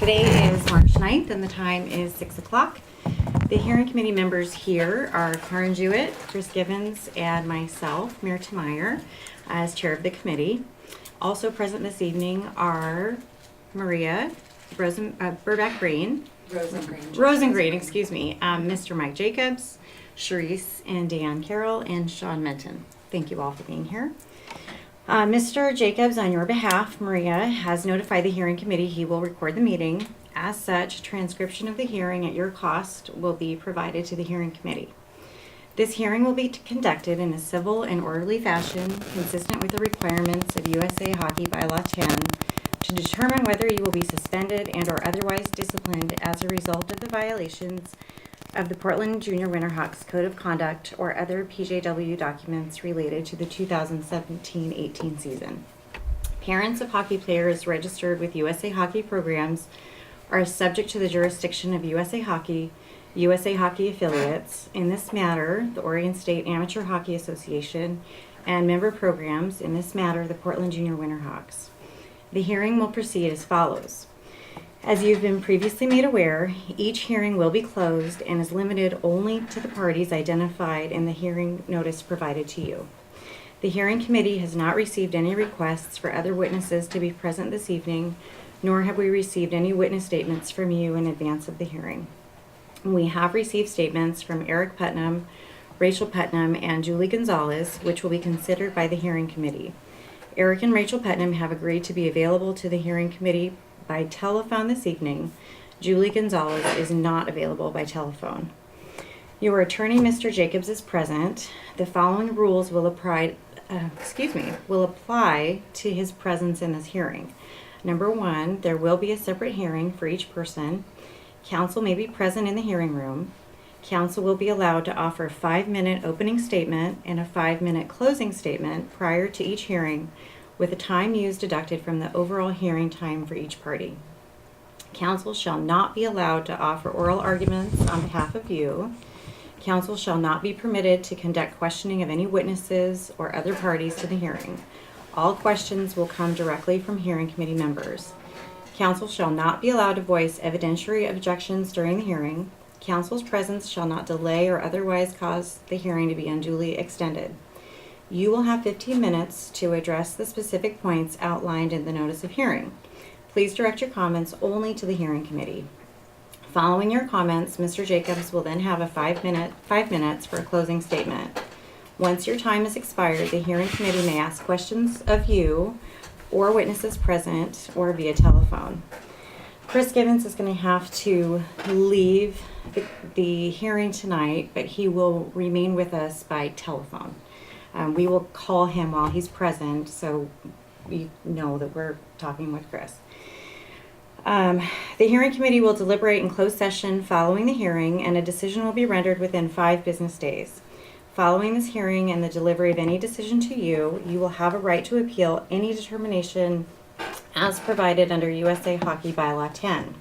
Today is March 9th and the time is 6 o'clock. The hearing committee members here are Karen Jewett, Chris Givens, and myself, Meredith Meyer, as chair of the committee. Also present this evening are Maria Burback-Green, Rosengreen, excuse me, Mr. Mike Jacobs, Sharice and Dan Carroll, and Sean Menton. Thank you all for being here. Mr. Jacobs, on your behalf, Maria has notified the hearing committee he will record the meeting. As such, a transcription of the hearing at your cost will be provided to the hearing committee. This hearing will be conducted in a civil and orderly fashion consistent with the requirements of USA Hockey Bylaw 10 to determine whether you will be suspended and or otherwise disciplined as a result of the violations of the Portland Junior Winterhawks Code of Conduct or other PJW documents related to the 2017-18 season. Parents of hockey players registered with USA Hockey programs are subject to the jurisdiction of USA Hockey affiliates. In this matter, the Oregon State Amateur Hockey Association, and member programs, in this matter, the Portland Junior Winterhawks. The hearing will proceed as follows. As you've been previously made aware, each hearing will be closed and is limited only to the parties identified in the hearing notice provided to you. The hearing committee has not received any requests for other witnesses to be present this evening, nor have we received any witness statements from you in advance of the hearing. We have received statements from Eric Putnam, Rachel Putnam, and Julie Gonzalez, which will be considered by the hearing committee. Eric and Rachel Putnam have agreed to be available to the hearing committee by telephone this evening. Julie Gonzalez is not available by telephone. Your attorney, Mr. Jacobs, is present. The following rules will apply to his presence in this hearing. Number 1, there will be a separate hearing for each person. Counsel may be present in the hearing room. Counsel will be allowed to offer a 5-minute opening statement and a 5-minute closing statement prior to each hearing, with the time used deducted from the overall hearing time for each party. Counsel shall not be allowed to offer oral arguments on behalf of you. Counsel shall not be permitted to conduct questioning of any witnesses or other parties to the hearing. All questions will come directly from hearing committee members. Counsel shall not be allowed to voice evidentiary objections during the hearing. Counsel's presence shall not delay or otherwise cause the hearing to be unduly extended. You will have 15 minutes to address the specific points outlined in the notice of hearing. Please direct your comments only to the hearing committee. Following your comments, Mr. Jacobs will then have a 5 minutes for a closing statement. Once your time has expired, the hearing committee may ask questions of you or witnesses present or via telephone. Chris Givens is going to have to leave the hearing tonight, but he will remain with us by telephone. We will call him while he's present, so we know that we're talking with Chris. The hearing committee will deliberate in closed session following the hearing, and a decision will be rendered within 5 business days. Following this hearing and the delivery of any decision to you, you will have a right to appeal any determination as provided under USA Hockey Bylaw 10.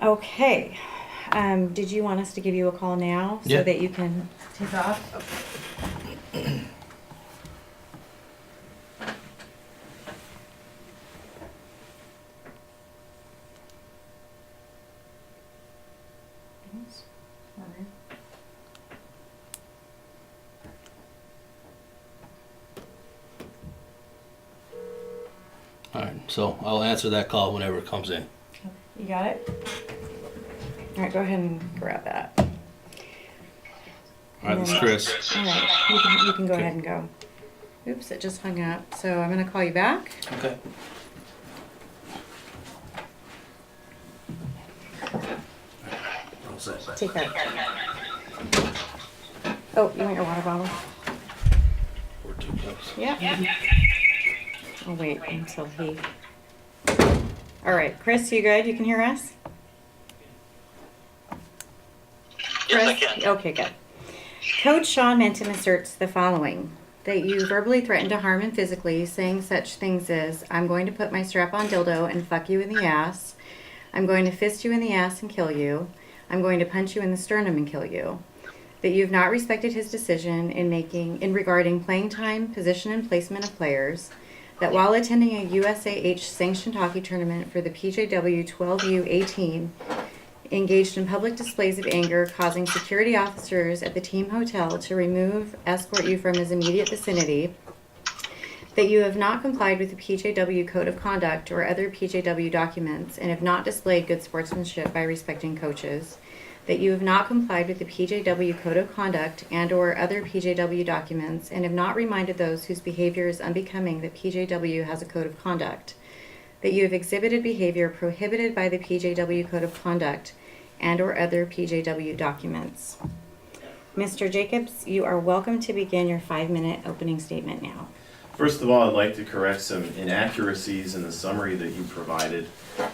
Okay. Did you want us to give you a call now so that you can take off? Okay. All right, so I'll answer that call whenever it comes in. You got it? All right, go ahead and grab that. All right, this is Chris. All right, you can go ahead and go. Oops, it just hung up. So I'm going to call you back. Okay. Take that. Oh, you want your water bottle? Or 2 cups. Yeah. I'll wait until he... All right, Chris, you good? You can hear us? Yes, I can. Okay, good. Coach Sean Menton asserts the following: that you verbally threatened to harm him physically, saying such things as, "I'm going to put my strap-on dildo and fuck you in the ass. I'm going to fist you in the ass and kill you. I'm going to punch you in the sternum and kill you." That you have not respected his decision in regarding playing time, position, and placement of players. that while attending a USAH sanctioned hockey tournament for the PJW 12U team, engaged in public displays of anger, causing security officers at the team hotel to escort you from his immediate vicinity, that you have not complied with the PJW Code of Conduct or other PJW documents and have not displayed good sportsmanship by respecting coaches, that you have not complied with the PJW Code of Conduct and or other PJW documents and have not reminded those whose behavior is unbecoming that PJW has a code of conduct, that you have exhibited behavior prohibited by the PJW Code of Conduct and or other PJW documents. Mr. Jacobs, you are welcome to begin your 5-minute opening statement now. First of all, I'd like to correct some inaccuracies in the summary that you provided,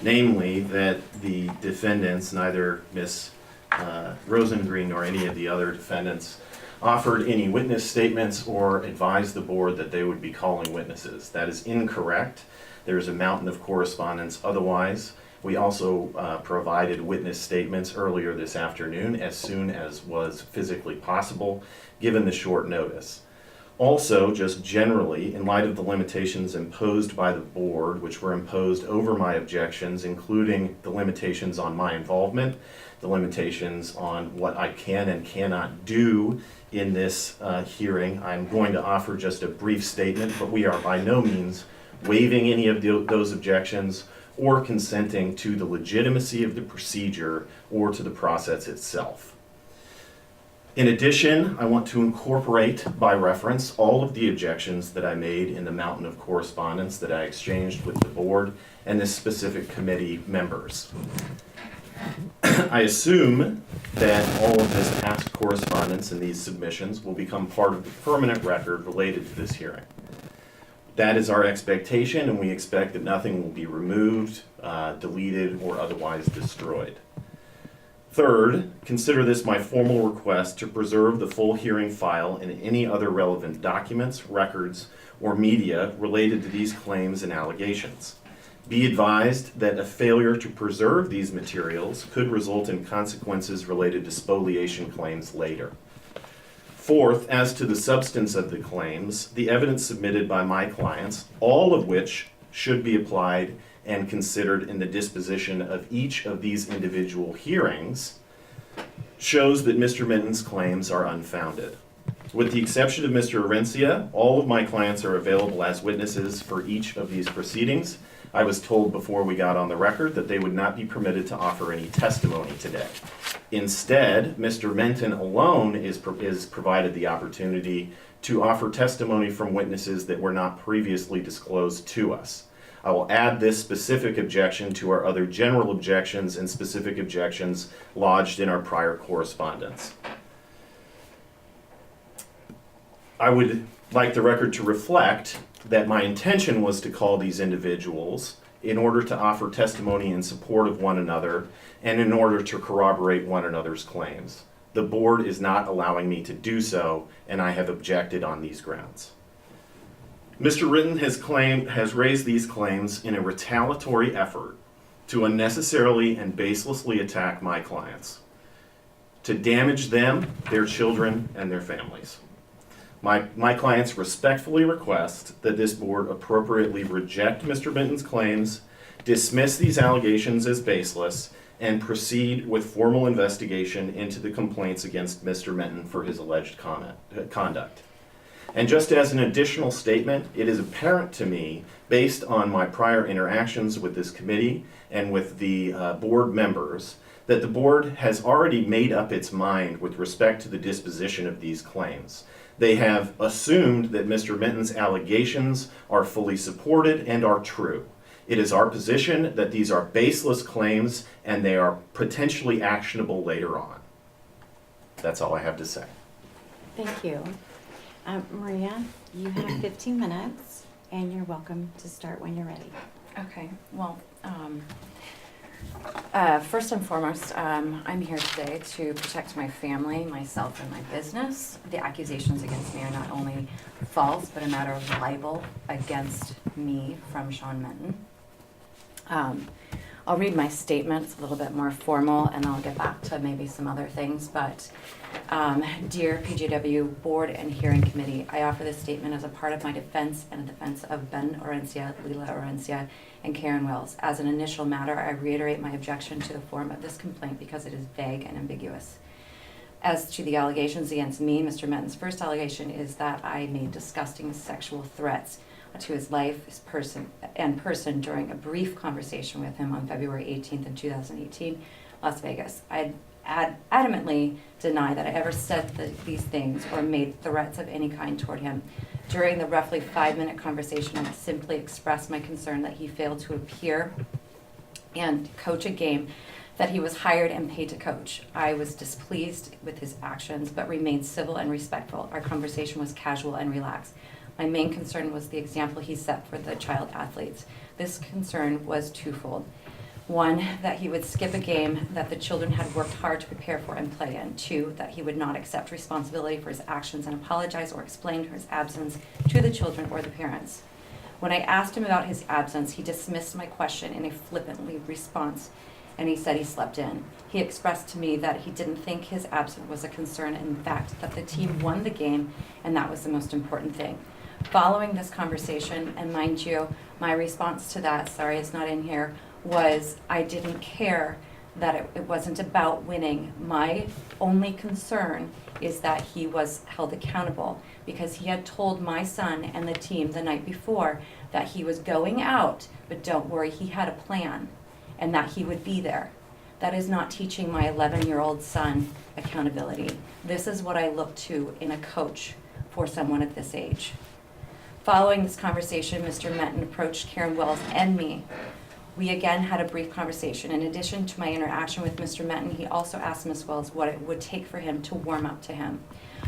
namely that the defendants, neither Ms. Rosengreen nor any of the other defendants, offered any witness statements or advised the board that they would be calling witnesses. That is incorrect. There's a mountain of correspondence otherwise. We also provided witness statements earlier this afternoon as soon as was physically possible, given the short notice. Also, just generally, in light of the limitations imposed by the board, which were imposed over my objections, including the limitations on my involvement, the limitations on what I can and cannot do in this hearing, I'm going to offer just a brief statement, but we are by no means waiving any of those objections or consenting to the legitimacy of the procedure or to the process itself. In addition, I want to incorporate by reference all of the objections that I made in the mountain of correspondence that I exchanged with the board and the specific committee members. I assume that all of this past correspondence and these submissions will become part of the permanent record related to this hearing. That is our expectation, and we expect that nothing will be removed, deleted, or otherwise destroyed. Third, consider this my formal request to preserve the full hearing file and any other relevant documents, records, or media related to these claims and allegations. Be advised that a failure to preserve these materials could result in consequences related to spoliation claims later. Fourth, as to the substance of the claims, the evidence submitted by my clients, all of which should be applied and considered in the disposition of each of these individual hearings, shows that Mr. Minton's claims are unfounded. With the exception of Mr. Arencia, all of my clients are available as witnesses for each of these proceedings. I was told before we got on the record that they would not be permitted to offer any testimony today. Instead, Mr. Minton alone is provided the opportunity to offer testimony from witnesses that were not previously disclosed to us. I will add this specific objection to our other general objections and specific objections lodged in our prior correspondence. I would like the record to reflect that my intention was to call these individuals in order to offer testimony in support of one another and in order to corroborate one another's claims. The board is not allowing me to do so, and I have objected on these grounds. Mr. Ritten has raised these claims in a retaliatory effort to unnecessarily and baselessly attack my clients, to damage them, their children, and their families. My clients respectfully request that this board appropriately reject Mr. Minton's claims, dismiss these allegations as baseless, and proceed with formal investigation into the complaints against Mr. Minton for his alleged conduct. And just as an additional statement, it is apparent to me, based on my prior interactions with this committee and with the board members, that the board has already made up its mind with respect to the disposition of these claims. They have assumed that Mr. Minton's allegations are fully supported and are true. It is our position that these are baseless claims and they are potentially actionable later on. That's all I have to say. Thank you. Maria, you have 15 minutes, and you're welcome to start when you're ready. Okay, well, first and foremost, I'm here today to protect my family, myself, and my business. The accusations against me are not only false, but a matter of libel against me from Sean Minton. I'll read my statement. It's a little bit more formal, and I'll get back to maybe some other things. But dear PJW Board and Hearing Committee, I offer this statement as a part of my defense and a defense of Ben Orencia, Leila Orencia, and Karen Wells. As an initial matter, I reiterate my objection to the form of this complaint because it is vague and ambiguous. As to the allegations against me, Mr. Metten's first allegation is that I made disgusting sexual threats to his life, his person during a brief conversation with him on February 18th in 2018, Las Vegas. I adamantly deny that I ever said these things or made threats of any kind toward him. During the roughly 5-minute conversation, I simply expressed my concern that he failed to appear and coach a game that he was hired and paid to coach. I was displeased with his actions, but remained civil and respectful. Our conversation was casual and relaxed. My main concern was the example he set for the child athletes. This concern was twofold. One, that he would skip a game that the children had worked hard to prepare for and play in. Two, that he would not accept responsibility for his actions and apologize or explain his absence to the children or the parents. When I asked him about his absence, he dismissed my question in a flippantly response, and he said he slept in. He expressed to me that he didn't think his absence was a concern, and in fact, that the team won the game, and that was the most important thing. Following this conversation, and mind you, my response to that, sorry it's not in here, was I didn't care that it wasn't about winning. My only concern is that he was held accountable because he had told my son and the team the night before that he was going out, but don't worry, he had a plan and that he would be there. That is not teaching my 11-year-old son accountability. This is what I look to in a coach for someone at this age. Following this conversation, Mr. Metten approached Karen Wells and me. We again had a brief conversation. In addition to my interaction with Mr. Metten, he also asked Ms. Wells what it would take for him to warm up to him.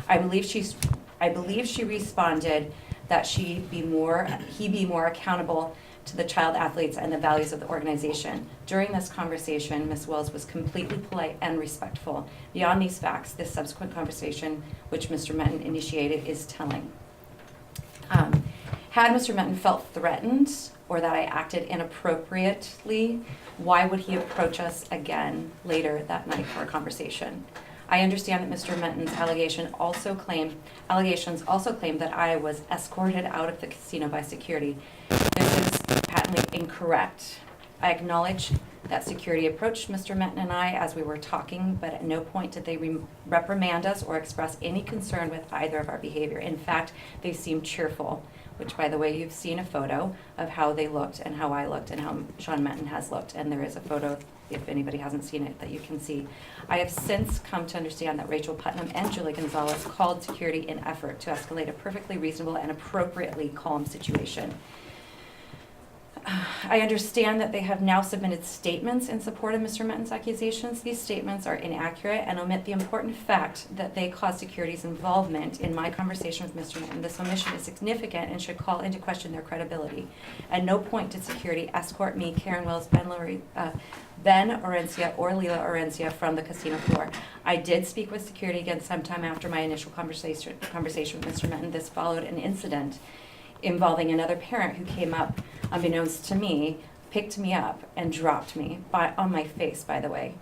I believe she responded that he be more accountable to the child athletes and the values of the organization. During this conversation, Ms. Wells was completely polite and respectful. Beyond these facts, this subsequent conversation, which Mr. Metten initiated, is telling. Had Mr. Metten felt threatened or that I acted inappropriately, why would he approach us again later that night for a conversation? I understand that Mr. Metten's allegations also claim that I was escorted out of the casino by security. This is patently incorrect. I acknowledge that security approached Mr. Metten and I as we were talking, but at no point did they reprimand us or express any concern with either of our behavior. In fact, they seemed cheerful, which, by the way, you've seen a photo of how they looked and how I looked and how Sean Metten has looked, and there is a photo, if anybody hasn't seen it, that you can see. I have since come to understand that Rachel Putnam and Julie Gonzalez called security in effort to escalate a perfectly reasonable and appropriately calm situation. I understand that they have now submitted statements in support of Mr. Metten's accusations. These statements are inaccurate and omit the important fact that they caused security's involvement in my conversation with Mr. Metten. This omission is significant and should call into question their credibility. At no point did security escort me, Karen Wells, Ben Orencia, or Leila Orencia from the casino floor. I did speak with security again sometime after my initial conversation with Mr. Metten. This followed an incident involving another parent who came up, unbeknownst to me, picked me up and dropped me on my face, by the way.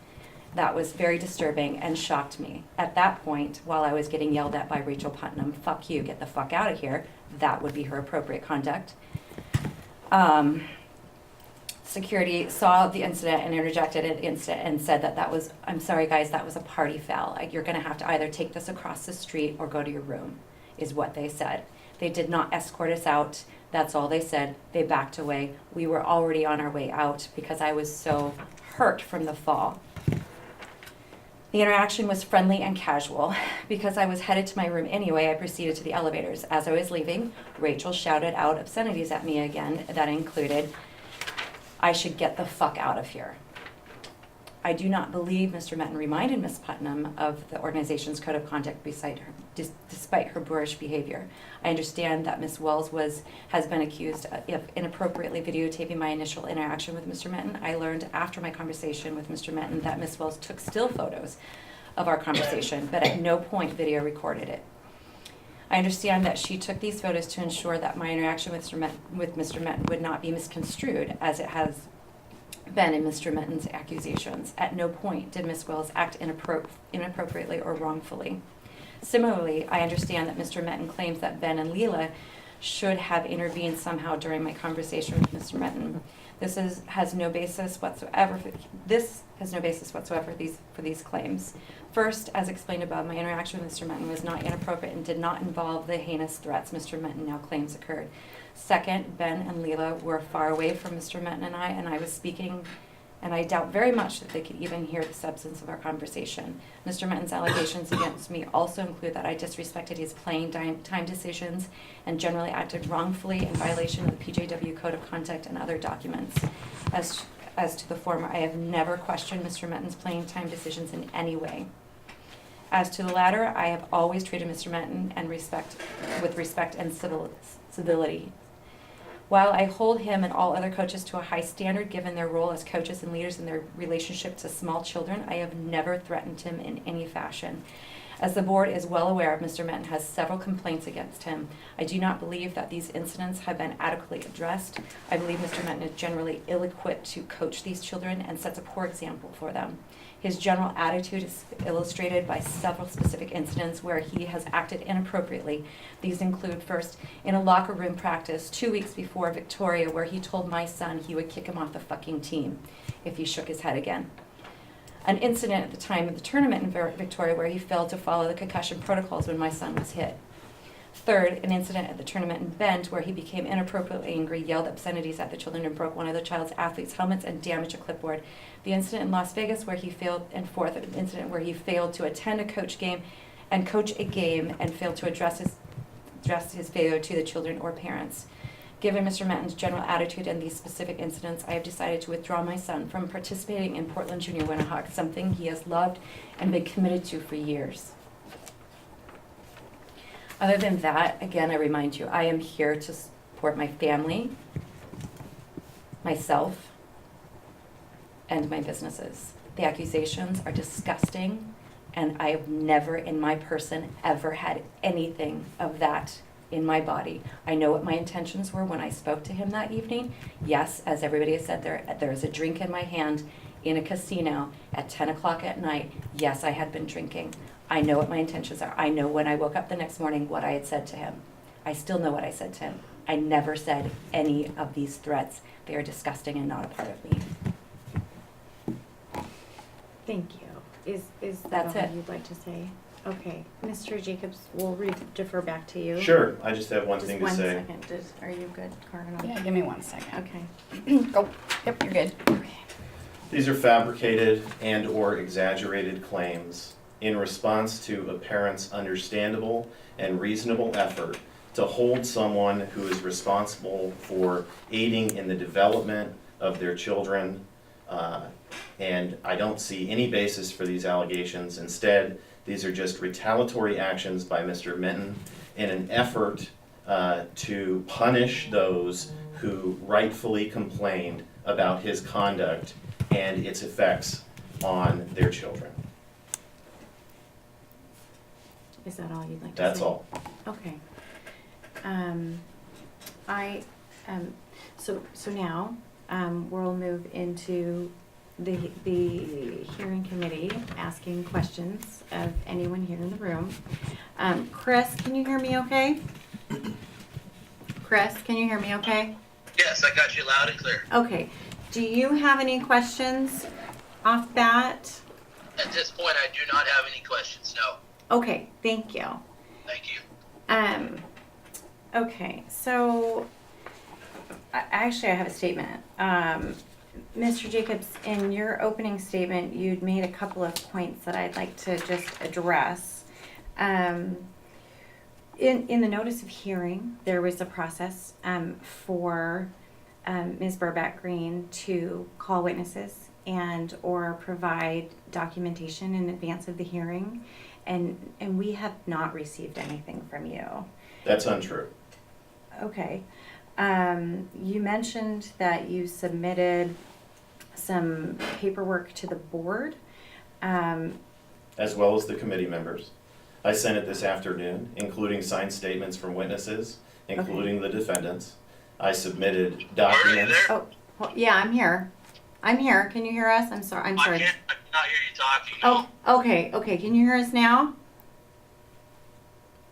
That was very disturbing and shocked me. At that point, while I was getting yelled at by Rachel Putnam, "Fuck you, get the fuck out of here," that would be her appropriate conduct. Security saw the incident and interjected an incident and said that was, "I'm sorry guys, that was a party foul. You're gonna have to either take this across the street or go to your room," is what they said. They did not escort us out. That's all they said. They backed away. We were already on our way out because I was so hurt from the fall. The interaction was friendly and casual. Because I was headed to my room anyway, I proceeded to the elevators. As I was leaving, Rachel shouted out obscenities at me again that included, "I should get the fuck out of here." I do not believe Mr. Metten reminded Ms. Putnam of the organization's code of conduct despite her boorish behavior. I understand that Ms. Wells has been accused of inappropriately videotaping my initial interaction with Mr. Metten. I learned after my conversation with Mr. Metten that Ms. Wells took still photos of our conversation, but at no point video recorded it. I understand that she took these photos to ensure that my interaction with Mr. Metten would not be misconstrued, as it has Ben and Mr. Minton's accusations. At no point did Ms. Wills act inappropriately or wrongfully. Similarly, I understand that Mr. Minton claims that Ben and Leela should have intervened somehow during my conversation with Mr. Minton. This has no basis whatsoever. For these claims. First, as explained above, my interaction with Mr. Minton was not inappropriate and did not involve the heinous threats Mr. Minton now claims occurred. Second, Ben and Leela were far away from Mr. Minton and I was speaking, and I doubt very much that they could even hear the substance of our conversation. Mr. Minton's allegations against me also include that I disrespected his playing time decisions and generally acted wrongfully in violation of the PJW Code of Conduct and other documents. As to the former, I have never questioned Mr. Minton's playing time decisions in any way. As to the latter, I have always treated Mr. Minton with respect and civility. While I hold him and all other coaches to a high standard given their role as coaches and leaders in their relationship to small children, I have never threatened him in any fashion. As the board is well aware, Mr. Minton has several complaints against him. I do not believe that these incidents have been adequately addressed. I believe Mr. Minton is generally ill-equipped to coach these children and sets a poor example for them. His general attitude is illustrated by several specific incidents where he has acted inappropriately. These include, first, in a locker room practice 2 weeks before Victoria, where he told my son he would kick him off the fucking team if he shook his head again. An incident at the time of the tournament in Victoria where he failed to follow the concussion protocols when my son was hit. Third, an incident at the tournament in Bend where he became inappropriately angry, yelled obscenities at the children, and broke one of the child's athletes' helmets and damaged a clipboard. The incident in Las Vegas where he failed, and fourth, an incident where he failed to attend a coach a game and failed to address his failure to the children or parents. Given Mr. Minton's general attitude and these specific incidents, I have decided to withdraw my son from participating in Portland Junior Winterhawk, something he has loved and been committed to for years. Other than that, again, I remind you, I am here to support my family, myself, and my businesses. The accusations are disgusting, and I have never in my person ever had anything of that in my body. I know what my intentions were when I spoke to him that evening. Yes, as everybody has said, there is a drink in my hand in a casino at 10 o'clock at night. Yes, I had been drinking. I know what my intentions are. I know when I woke up the next morning what I had said to him. I still know what I said to him. I never said any of these threats. They are disgusting and not a part of me. Thank you. Is that That's all it. you'd like to say? Okay, Mr. Jacobs, we'll defer back to you. Sure, I just have one Just thing to one say. second. Are you good, Cardinal? Yeah, give me 1 second. Okay. Go. Yep, you're good. These are fabricated and/or exaggerated claims in response to a parent's understandable and reasonable effort to hold someone who is responsible for aiding in the development of their children. And I don't see any basis for these allegations. Instead, these are just retaliatory actions by Mr. Minton in an effort to punish those who rightfully complained about his conduct and its effects on their children. Is that all you'd like to say? That's all. Okay. So now, we'll move into the hearing committee, asking questions of anyone here in the room. Chris, can you hear me okay? Chris, can you hear me okay? Yes, I got you loud and clear. Okay. Do you have any questions off bat? At this point, I do not have any questions, no. Okay, thank you. Thank you. Okay, so actually I have a statement. Mr. Jacobs, in your opening statement, you'd made a couple of points that I'd like to just address. In the notice of hearing, there was a process for Ms. Burback Green to call witnesses and or provide documentation in advance of the hearing, and we have not received anything from you. That's untrue. Okay. You mentioned that you submitted some paperwork to the board. As well as the committee members. I sent it this afternoon, including signed statements from witnesses, including the defendants. I submitted documents. Oh, well, yeah, I'm here. I'm here. Can you hear us? I'm sorry. I'm I sorry. cannot hear you talking. No. Oh, okay. Okay. Can you hear us now?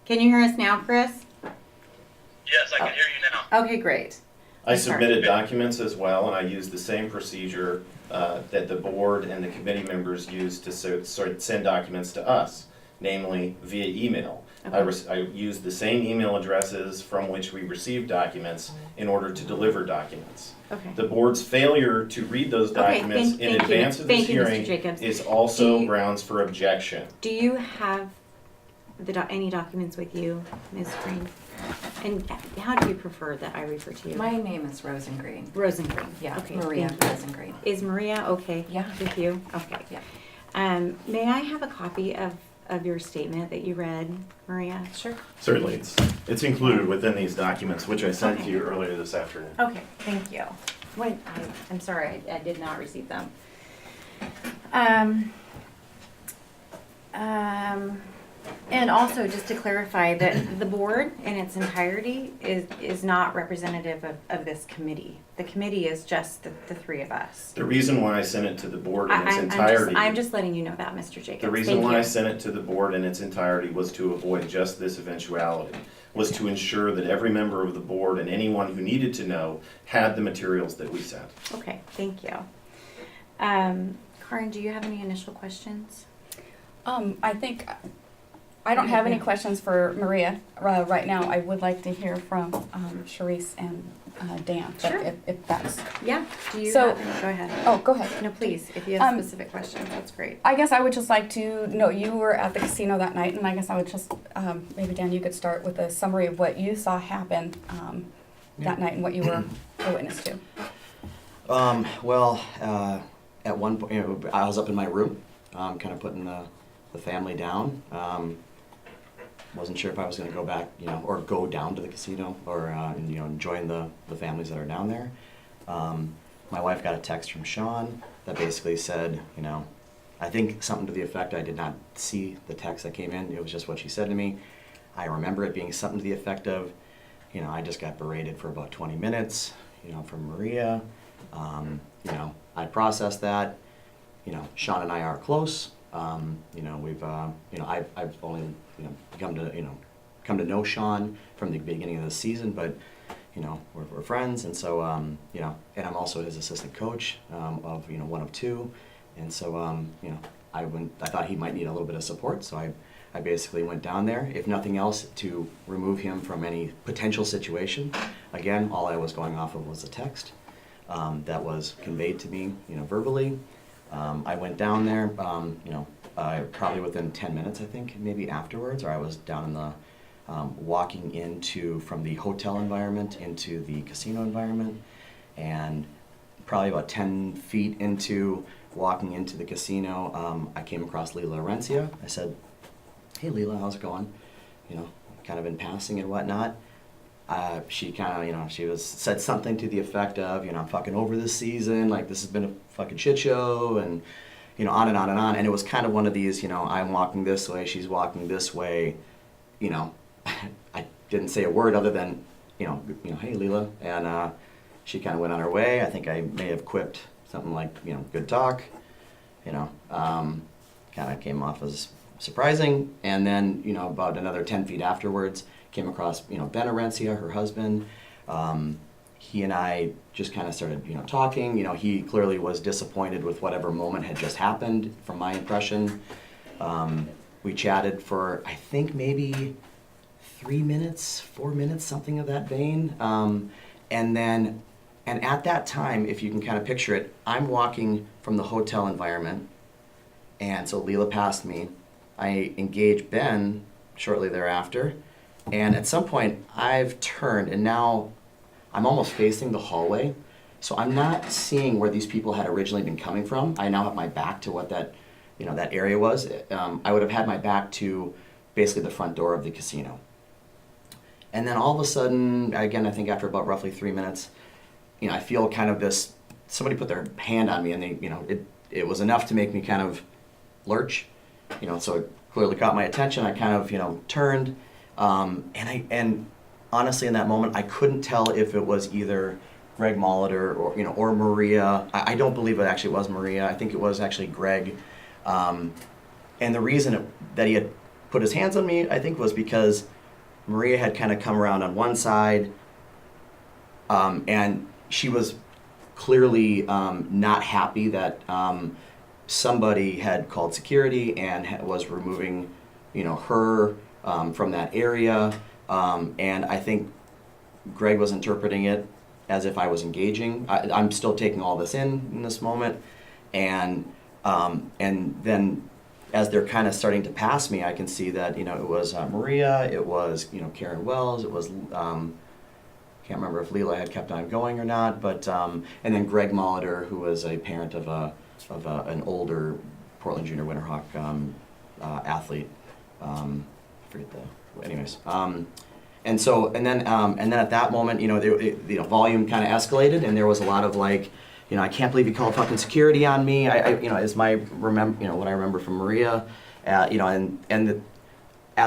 Can you hear us now, Chris? Yes, I can hear you now. Okay, great. I Sorry. submitted documents as well, and I used the same procedure that the board and the committee members use to send documents to us, namely via email. Okay. I used the same email addresses from which we received documents in order to deliver documents. Okay. The board's failure to read those Okay, documents thank in you. advance of this Thank you, Mr. hearing Jacobs. is Do also you- grounds for objection. Do you have any documents with you, Ms. Green? And how do you prefer that I refer to you? My name is Rosengreen. Rosengreen. Yeah, Okay. Maria thank you. Rosengreen. Is Maria okay? Yeah. With you? Okay. Yeah. May I have a copy of your statement that you read, Maria? Sure. Certainly, it's included within these documents, which I sent to Okay. you earlier this afternoon. Okay, thank you. I'm sorry, I did not receive them. And also, just to clarify, that the board in its entirety is not representative of this committee. The committee is just the three of us. The reason why I sent it to the board in its I'm entirety. just letting you know that, Mr. Jacobs. The reason Thank why you. I sent it to the board in its entirety was to avoid just this eventuality, was to ensure that every member of the board and anyone who needed to know had the materials that we sent. Okay, thank you. Karin, do you have any initial questions? I think I don't have any questions for Maria right now. I would like to hear from Sharice and Dan. but Sure. If that's Yeah, do you So- have any? Go ahead. oh, go ahead. No, please, if you have Um, specific questions, that's great. I guess I would just like to know, you were at the casino that night, and I guess I would just, maybe Dan, you could start with a summary of what you saw happen that night and what you were a witness to. Well, at one point, I was up in my room, kind of putting the family down. Wasn't sure if I was going to go back, or go down to the casino, or and join the families that are down there. My wife got a text from Sean that basically said, I think something to the effect, I did not see the text that came in. It was just what she said to me. I remember it being something to the effect of, I just got berated for about 20 minutes, from Maria. I processed that. Sean and I are close. We've, I've only, come to know Sean from the beginning of the season, but, we're friends. And so, and I'm also his assistant coach, of, one of two. And so, I thought he might need a little bit of support. So I basically went down there, if nothing else, to remove him from any potential situation. Again, all I was going off of was a text, that was conveyed to me, verbally. I went down there, probably within 10 minutes, I think, maybe afterwards, or I was down in the, walking from the hotel environment into the casino environment, and probably about 10 feet into walking into the casino, I came across Lila Orencia. I said, "Hey Lila, how's it going?" Kind of in passing and whatnot. She kind of, said something to the effect of, I'm fucking over this season, like this has been a fucking shit show, and, on and on and on. And it was kind of one of these, I'm walking this way, she's walking this way, I didn't say a word other than, hey Lila, and she kind of went on her way. I think I may have quipped something like, good talk, kind of came off as surprising. And then, about another 10 feet afterwards, came across, Ben Orencia, her husband. He and I just kind of started, talking. He clearly was disappointed with whatever moment had just happened, from my impression. We chatted for, I think, maybe 3 minutes, 4 minutes, something of that vein. And at that time, if you can kind of picture it, I'm walking from the hotel environment, and so Lila passed me. I engaged Ben shortly thereafter, and at some point I've turned, and now I'm almost facing the hallway, so I'm not seeing where these people had originally been coming from. I now have my back to what that area was. I would have had my back to basically the front door of the casino. And then all of a sudden, again, I think after about roughly 3 minutes, I feel kind of this, somebody put their hand on me, and they, it was enough to make me kind of lurch, so it clearly caught my attention. I kind of, turned, and honestly in that moment, I couldn't tell if it was either Greg Molitor or Maria. I don't believe it actually was Maria. I think it was actually Greg. And the reason that he had put his hands on me, I think, was because Maria had kind of come around on one side, and she was clearly not happy that somebody had called security and was removing, her from that area. And I think Greg was interpreting it as if I was engaging. I'm still taking all this in this moment, and then as they're kind of starting to pass me, I can see that it was Maria, it was Karen Wells, it was can't remember if Leela had kept on going or not, but and then Greg Molitor, who was a parent of an older Portland Junior Winterhawk athlete. Forget anyways. And then at that moment, volume kind of escalated, and there was a lot of like, I can't believe you called fucking security on me. Is my what I remember from Maria, as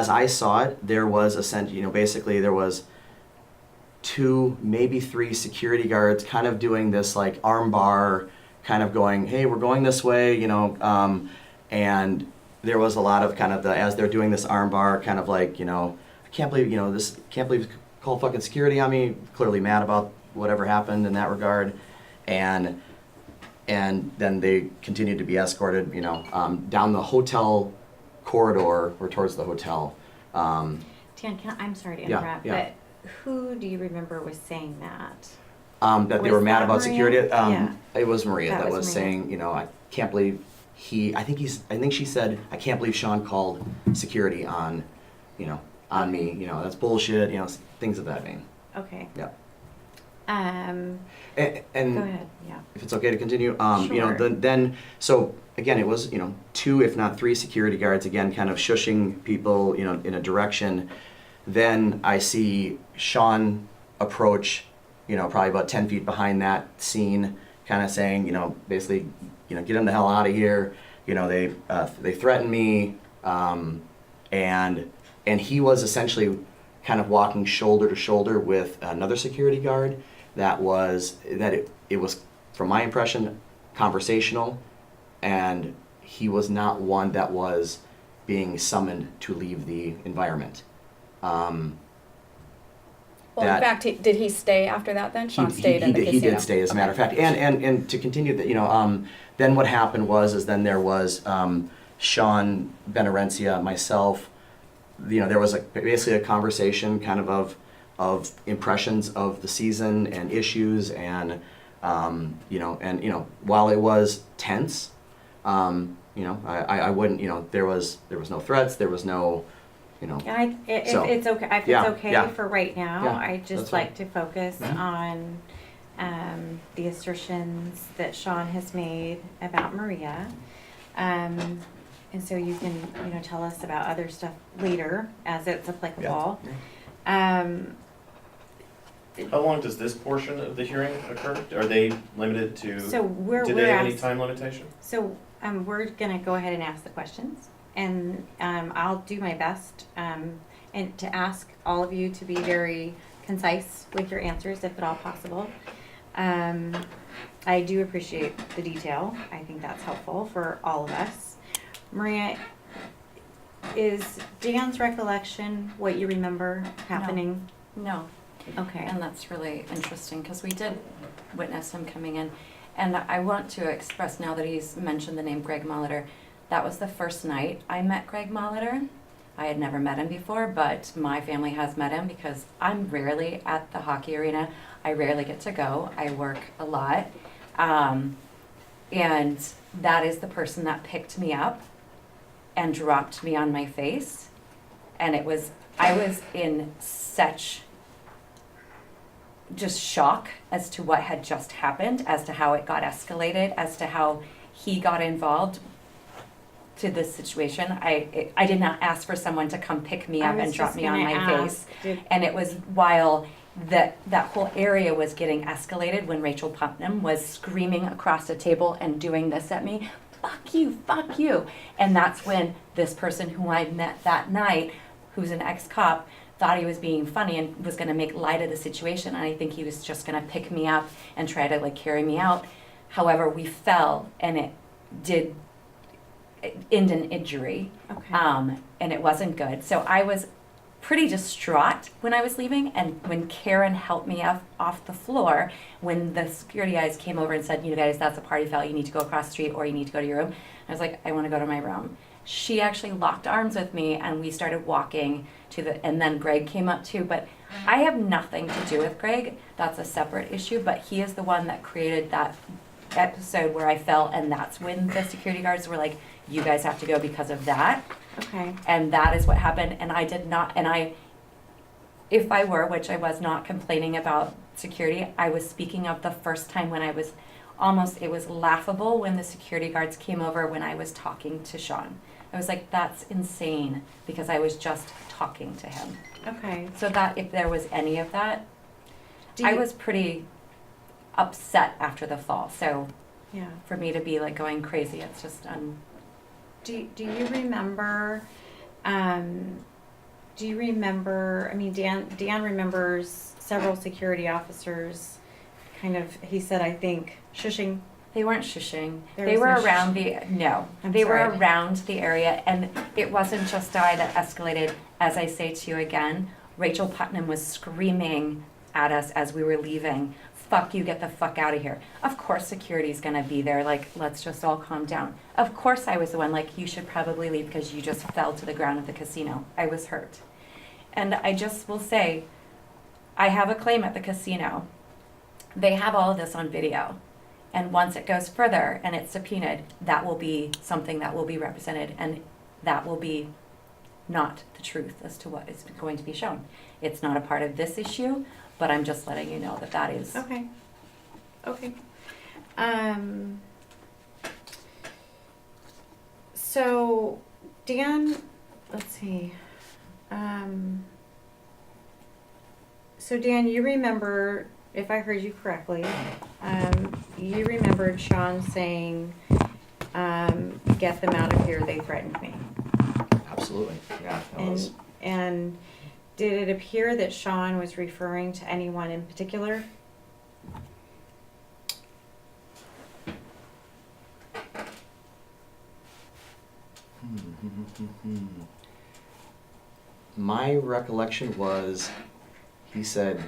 I saw it, there was basically there was 2, maybe 3 security guards kind of doing this like arm bar, kind of going, hey, we're going this way, and there was a lot of kind of as they're doing this arm bar, kind of like, I can't believe, can't believe you called fucking security on me, clearly mad about whatever happened in that regard. And then they continued to be escorted, down the hotel corridor or towards the hotel. Dan, I'm sorry to Yeah, interrupt, yeah. but who do you remember was saying that? That they Was were mad that about Maria? security. Yeah. It was Maria That that was was Maria. saying, I can't believe I think she said, I can't believe Sean called security on me, that's bullshit, things of that vein. Okay. Yeah. And And go ahead. Yeah. if it's okay to continue, Sure. then so again, it was 2, if not 3 security guards, again, kind of shushing people, in a direction. Then I see Sean approach, probably about 10 feet behind that scene, kind of saying, basically, get him the hell out of here. They threatened me, and he was essentially kind of walking shoulder to shoulder with another security guard. It was, from my impression, conversational, and he was not one that was being summoned to leave the environment. Well, That- in fact, did he stay after that then? Sean stayed in the casino? He did stay, as a matter of fact. And to continue that, then what happened was then there was Sean Benarencia, myself. There was basically a conversation kind of impressions of the season and issues, and while it was tense, I wouldn't, there was no threats, there was no, Yeah, if So, it's okay, if yeah, it's okay yeah. for right now, Yeah, I'd just that's fine. like to focus Yeah. on the assertions that Sean has made about Maria. And so you can, tell us about other stuff later as it's applicable. How long does this portion of the hearing occur? Are they limited to, So we're do they have any asked- time limitation? So we're gonna go ahead and ask the questions, and I'll do my best and to ask all of you to be very concise with your answers, if at all possible. I do appreciate the detail. I think that's helpful for all of us. Maria, is Dan's recollection what you remember happening? No. Okay. And that's really interesting because we did witness him coming in. And I want to express, now that he's mentioned the name Greg Molitor, that was the first night I met Greg Molitor. I had never met him before, but my family has met him because I'm rarely at the hockey arena. I rarely get to go. I work a lot. And that is the person that picked me up and dropped me on my face. And I was in such just shock as to what had just happened, as to how it got escalated, as to how he got involved to this situation. I did not ask for someone to come pick me I up was and drop just me on gonna my ask, face. And it was while that whole area was getting escalated when Rachel Putnam was screaming across the table and doing this at me, fuck you, fuck you. And that's when this person who I met that night, who's an ex-cop, thought he was being funny and was going to make light of the situation, and I think he was just going to pick me up and try to like carry me out. However, we fell, and it did end in injury, Okay. and it wasn't good. So I was pretty distraught when I was leaving, and when Karen helped me off the floor, when the security guys came over and said, you guys, that's a party foul, you need to go across the street or you need to go to your room. I was like, I want to go to my room. She actually locked arms with me, and we started walking and then Greg came up too, but I have nothing to do with Greg. That's a separate issue, but he is the one that created that episode where I fell, and that's when the security guards were like, you guys have to go because of that. Okay. And that is what happened, and I did not, if I were, which I was not complaining about security, I was speaking of the first time when I was it was laughable when the security guards came over when I was talking to Sean. I was like, that's insane, because I was just talking to him. Okay. So that, if there was any of that, Do I you- was pretty upset after the fall, so Yeah. for me to be like going crazy, it's just Do you remember, I mean, Dan remembers several security officers kind of, he said, I think, shushing. They weren't shushing. There They was were no around I'm they were sorry. around the area, and it wasn't just I that escalated. As I say to you again, Rachel Putnam was screaming at us as we were leaving, fuck you, get the fuck out of here. Of course security's gonna be there, like, let's just all calm down. Of course I was the one, like, you should probably leave because you just fell to the ground at the casino. I was hurt. And I just will say, I have a claim at the casino. They have all of this on video. And once it goes further and it's subpoenaed, that will be something that will be represented, and that will be not the truth as to what is going to be shown. It's not a part of this issue, but I'm just letting you know that that is. Okay. Okay. So, Dan, let's see. So Dan, you remember, if I heard you correctly, you remembered Sean saying, get them out of here, they threatened me. Absolutely. Yeah, that was. And did it appear that Sean was referring to anyone in particular? My recollection was, he said,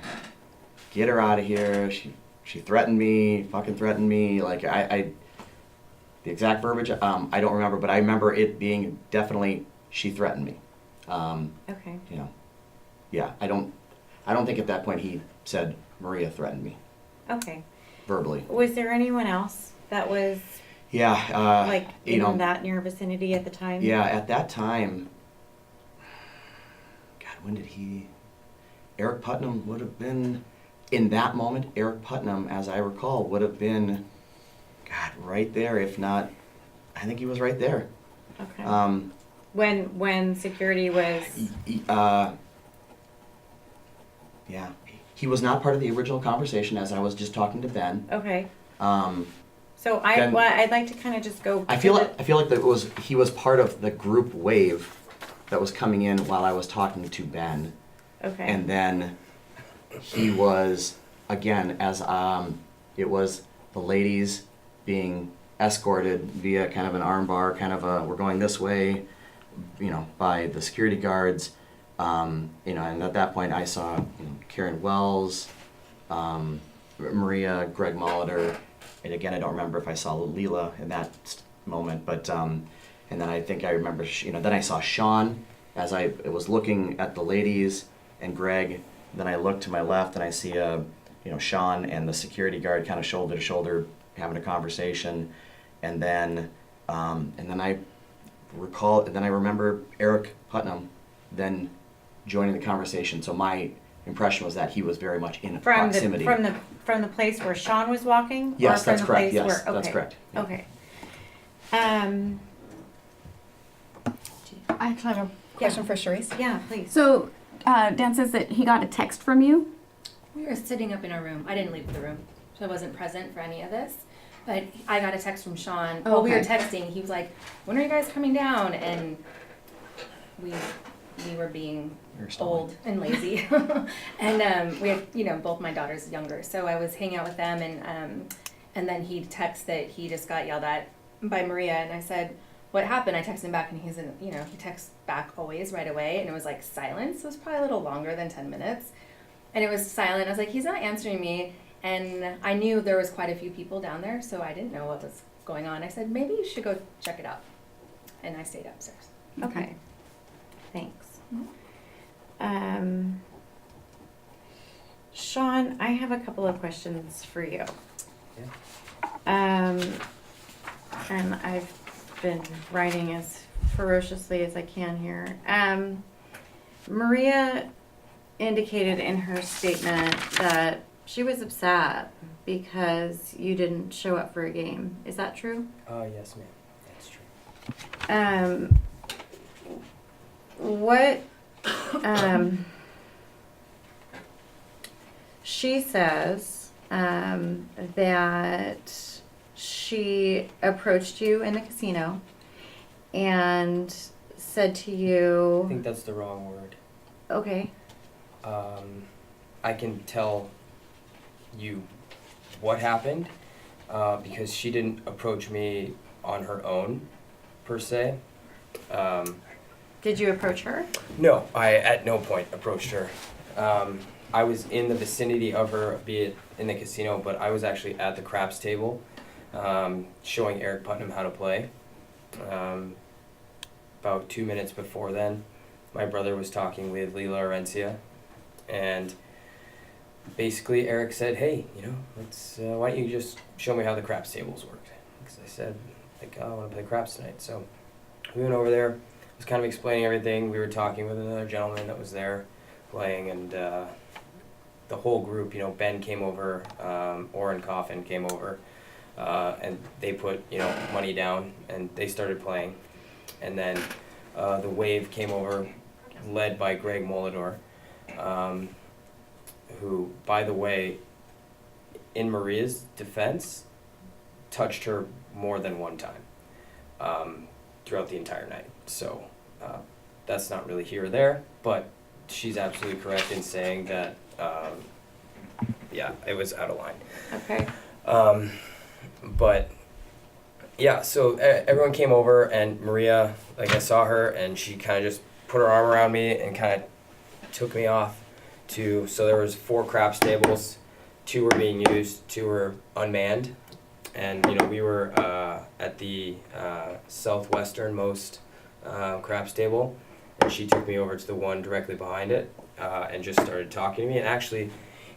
"Get her out of here." She threatened me, fucking threatened me. Like the exact verbiage, I don't remember, but I remember it being definitely, she threatened me. Okay. You know, yeah, I don't think at that point he said Maria threatened me Okay. verbally. Was there anyone else that was Yeah, like you in know, that near vicinity at the time? yeah, at that time, God, when did Eric Putnam would have been, in that moment, Eric Putnam, as I recall, would have been, God, right there, if not, I think he was right there. Okay. When security was. Yeah, he was not part of the original conversation, as I was just talking to Ben. Okay. Um, So Then- I'd like to kind of just go. I feel like that he was part of the group wave that was coming in while I was talking to Ben, Okay. and then he was again as it was the ladies being escorted via kind of an armbar, kind of a, we're going this way, you know, by the security guards, you know, and at that point I saw, you know, Karen Wells, Maria, Greg Molitor. And again, I don't remember if I saw Leela in that moment, but and then I think I remember, you know, then I saw Sean as I was looking at the ladies and Greg. Then I look to my left and I see you know, Sean and the security guard kind of shoulder to shoulder having a conversation, and then I recall, and then I remember Eric Putnam then joining the conversation. So my impression was that he was very much in proximity. From the place where Sean was walking? Yes, or from that's the correct. place Yes, where, that's okay. correct. Yeah. Okay. I actually have a question for Charisse. Yeah, please. So, Dan says that he got a text from you. We were sitting up in a room. I didn't leave the room, so I wasn't present for any of this. But I got a text from Sean. Oh, While we were okay. texting, he was like, "When are you guys coming down?" And we we were being You're stalling. old and lazy. And we had, both my daughters younger. So I was hanging out with them, and then he texts that he just got yelled at by Maria. And I said, what happened? I texted him back, and he texts back always right away. And it was like silence. It was probably a little longer than 10 minutes. And it was silent. I was like, he's not answering me. And I knew there was quite a few people down there, so I didn't know what was going on. I said, maybe you should go check it out. And I stayed upstairs. Okay. Thanks. Sean, I have a couple of questions for you. And I've been writing as ferociously as I can here. Maria indicated in her statement that she was upset because you didn't show up for a game. Is that true? Yes, ma'am. That's true. What she says that she approached you in the casino and said to I you, think that's the wrong word. okay, I can tell you what happened because she didn't approach me on her own, per se. did you approach her? No, I at no point approached her. I was in the vicinity of her, be it in the casino, but I was actually at the craps table showing Eric Putnam how to play. About 2 minutes before then, my brother was talking with Leela Orencia, and basically Eric said, hey, let's, why don't you just show me how the craps tables work? Because I said, I want to play craps tonight. So we went over there, was kind of explaining everything. We were talking with another gentleman that was there playing, and the whole group, Ben came over, Orrin Coffin came over, and they put, money down, and they started playing. And then the Wave came over, led by Greg Molador, who, by the way, in Maria's defense, touched her more than one time throughout the entire night. So that's not really here or there, but she's absolutely correct in saying that, it was out of line. Okay. But yeah, so everyone came over, and Maria, like, I saw her, and she kind of just put her arm around me and kind of took me off so there was 4 craps tables, 2 were being used, 2 were unmanned, and we were at the southwesternmost craps table, and she took me over to the one directly behind it and just started talking to me. And actually,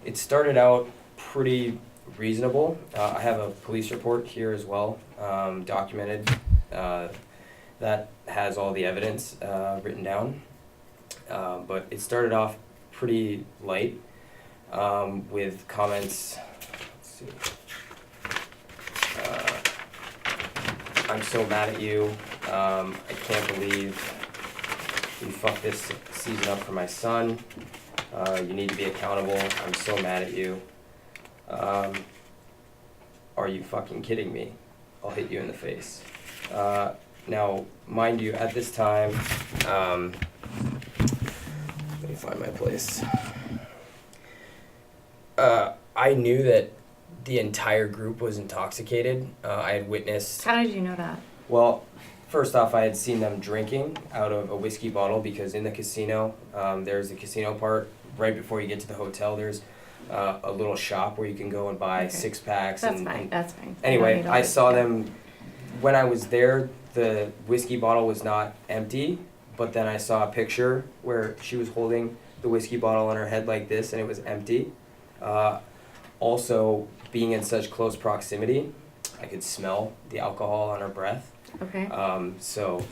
it started out pretty reasonable. I have a police report here as well, documented, that has all the evidence written down. But it started off pretty light with comments. Let's see. I'm so mad at you. I can't believe you fucked this season up for my son. You need to be accountable. I'm so mad at you. Are you fucking kidding me? I'll hit you in the face. Now, mind you, at this time, let me find my place. I knew that the entire group was intoxicated. I had witnessed... How did you know that? Well, first off, I had seen them drinking out of a whiskey bottle because in the casino, there's the casino part. Right before you get to the hotel, there's a little shop where you can go and buy 6-packs. That's fine. Anyway, I saw them when I was there. The whiskey bottle was not empty, but then I saw a picture where she was holding the whiskey bottle on her head like this, and it was empty. Also, being in such close proximity, I could smell the alcohol on her breath. Okay. So,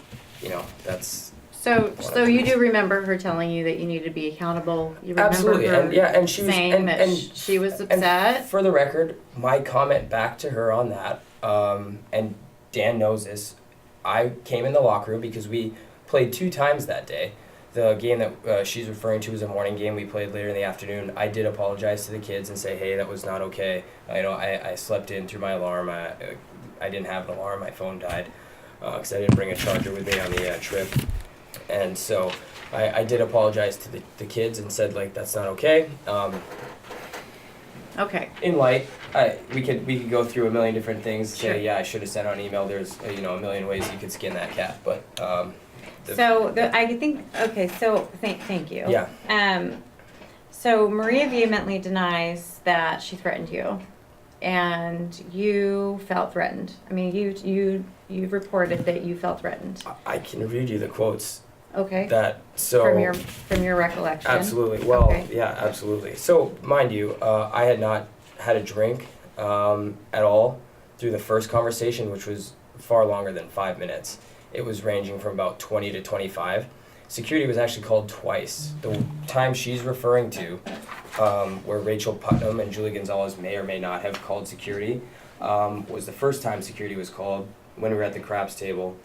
that's... So you do remember her telling you that you need to be accountable. You remember absolutely, her and she was saying that she was upset. And for the record, my comment back to her on that, and Dan knows this, I came in the locker room because we played 2 times that day. The game that she's referring to was a morning game we played later in the afternoon. I did apologize to the kids and say, hey, that was not okay. I slept in through my alarm. I didn't have an alarm. My phone died because I didn't bring a charger with me on the trip. And so I did apologize to the kids and said, like, that's not okay. Okay. In light, we could go through a million different things. Sure. Say, yeah, I should have sent out an email. There's a million ways you could skin that cat, but I think, okay, so thank you. Yeah. So Maria vehemently denies that she threatened you, and you felt threatened. I mean, you reported that you felt threatened. I can read you the quotes. Okay. From your recollection. Absolutely. Well, Okay. yeah, absolutely. So, mind you, I had not had a drink at all through the first conversation, which was far longer than 5 minutes. It was ranging from about 20 to 25. Security was actually called twice. The time she's referring to, where Rachel Putnam and Julie Gonzalez may or may not have called security, was the first time security was called when we were at the craps table.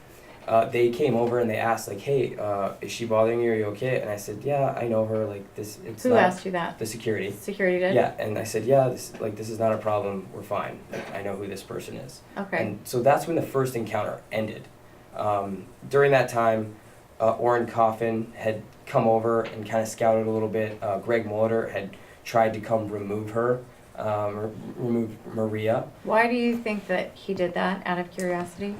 They came over and they asked, like, hey, is she bothering you? Are you okay? And I said, yeah, I know her. Like, this, it's Who not asked you that? the security. Security did? Yeah, and I said, yeah, this is not a problem. We're fine. Like, I know who this person is. Okay. And so that's when the first encounter ended. During that time, Orrin Coffin had come over and kind of scouted a little bit. Greg Molitor had tried to come remove her, remove Maria. Why do you think that he did that, out of curiosity?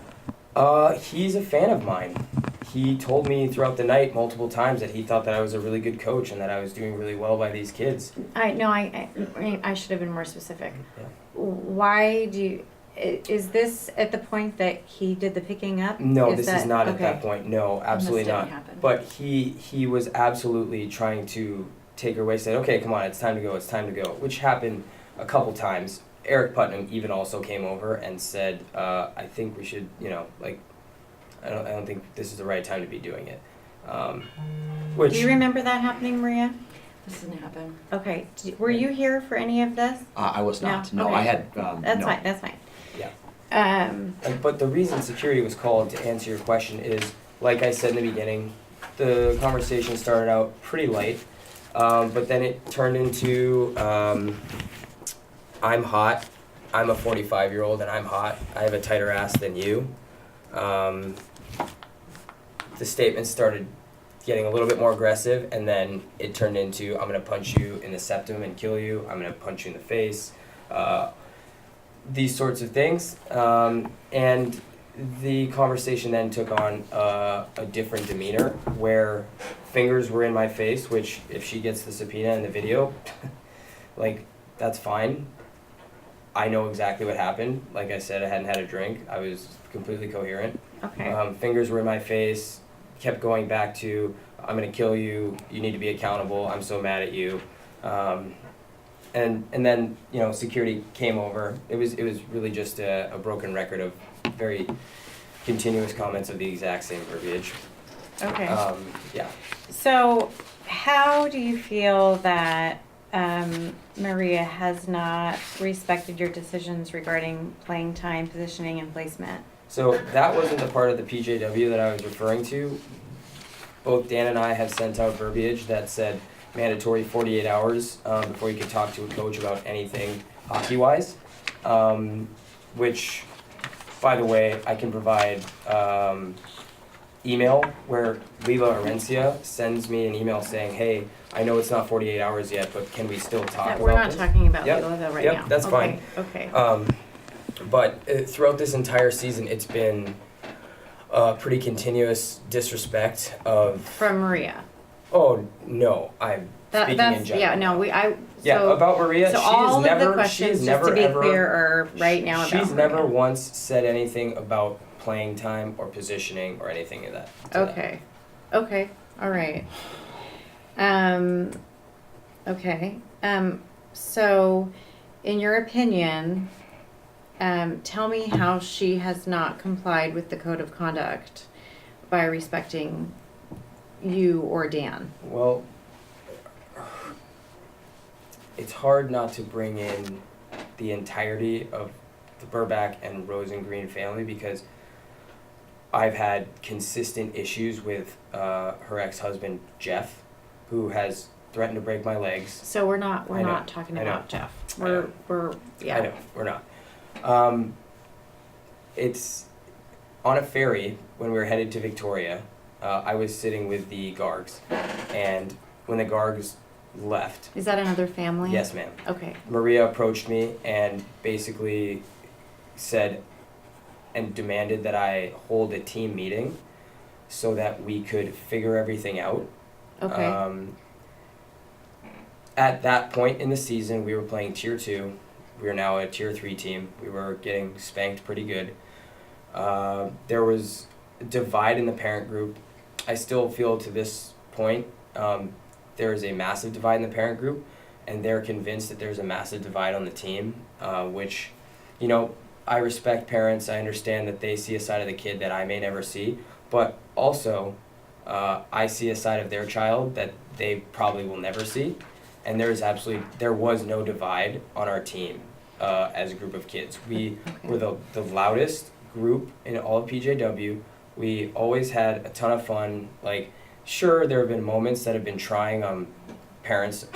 He's a fan of mine. He told me throughout the night multiple times that he thought that I was a really good coach and that I was doing really well by these kids. I should have been more specific. Yeah. Why do you... Is this at the point that he did the picking up? No, this is not at okay. that point. No, absolutely Must not. didn't happen. But he was absolutely trying to take her away. Said, "Okay, come on, it's time to go. It's time to go," which happened a couple times. Eric Putnam even also came over and said, "I think we should, like, I don't think this is the right time to be doing it." Which Do you remember that happening, Maria? This didn't happen. Okay. Were you here for any of this? I was not. No? No, Okay. I had. That's no. fine. That's fine. Yeah. But the reason security was called, to answer your question, is, like I said in the beginning, the conversation started out pretty light, but then it turned into, I'm hot, I'm a 45-year-old and I'm hot, I have a tighter ass than you. The statement started getting a little bit more aggressive, and then it turned into, I'm going to punch you in the septum and kill you, I'm going to punch you in the face. These sorts of things, and the conversation then took on a different demeanor, where fingers were in my face, which if she gets the subpoena in the video, like, that's fine. I know exactly what happened. Like I said, I hadn't had a drink. I was completely coherent. Okay. Fingers were in my face, kept going back to, I'm gonna kill you, you need to be accountable, I'm so mad at you. And then, security came over. It was really just a broken record of very continuous comments of the exact same verbiage. Okay. Yeah. So, how do you feel that Maria has not respected your decisions regarding playing time, positioning, and placement? So that wasn't the part of the PJW that I was referring to. Both Dan and I have sent out verbiage that said mandatory 48 hours before you could talk to a coach about anything hockey-wise, which, by the way, I can provide email where Lila Orencia sends me an email saying, hey, I know it's not 48 hours yet, but can we still talk about this? We're not talking about Yep. Lila right Yep, now. that's fine. Okay. But throughout this entire season, it's been pretty continuous disrespect of... From Maria. Oh, no, I'm speaking in general. Yeah, no, About Maria, so she all has of the never, questions, she's just never to be ever... clear, are right now about She's never Maria. once said anything about playing time or positioning or anything of that. Okay. Okay. All right. Okay. So, in your opinion, tell me how she has not complied with the code of conduct by respecting you or Dan. Well, it's hard not to bring in the entirety of the Burback and Rosengreen family, because I've had consistent issues with her ex-husband Jeff, who has threatened to break my legs. So we're not I know, talking I know. about Jeff. I know. We're yeah. I know, we're not. It's on a ferry when we were headed to Victoria. I was sitting with the Gargs, and when the Gargs left, Is that another family? yes, ma'am, Okay. Maria approached me and basically said and demanded that I hold a team meeting so that we could figure everything out. Okay. At that point in the season, we were playing Tier 2. We are now a Tier 3 team. We were getting spanked pretty good. There was a divide in the parent group. I still feel to this point there is a massive divide in the parent group, and they're convinced that there's a massive divide on the team, which, you know, I respect parents. I understand that they see a side of the kid that I may never see, but also I see a side of their child that they probably will never see. And there was no divide on our team as a group of kids. We were the loudest group in all of PJW. We always had a ton of fun. Like, sure, there have been moments that have been trying on parents,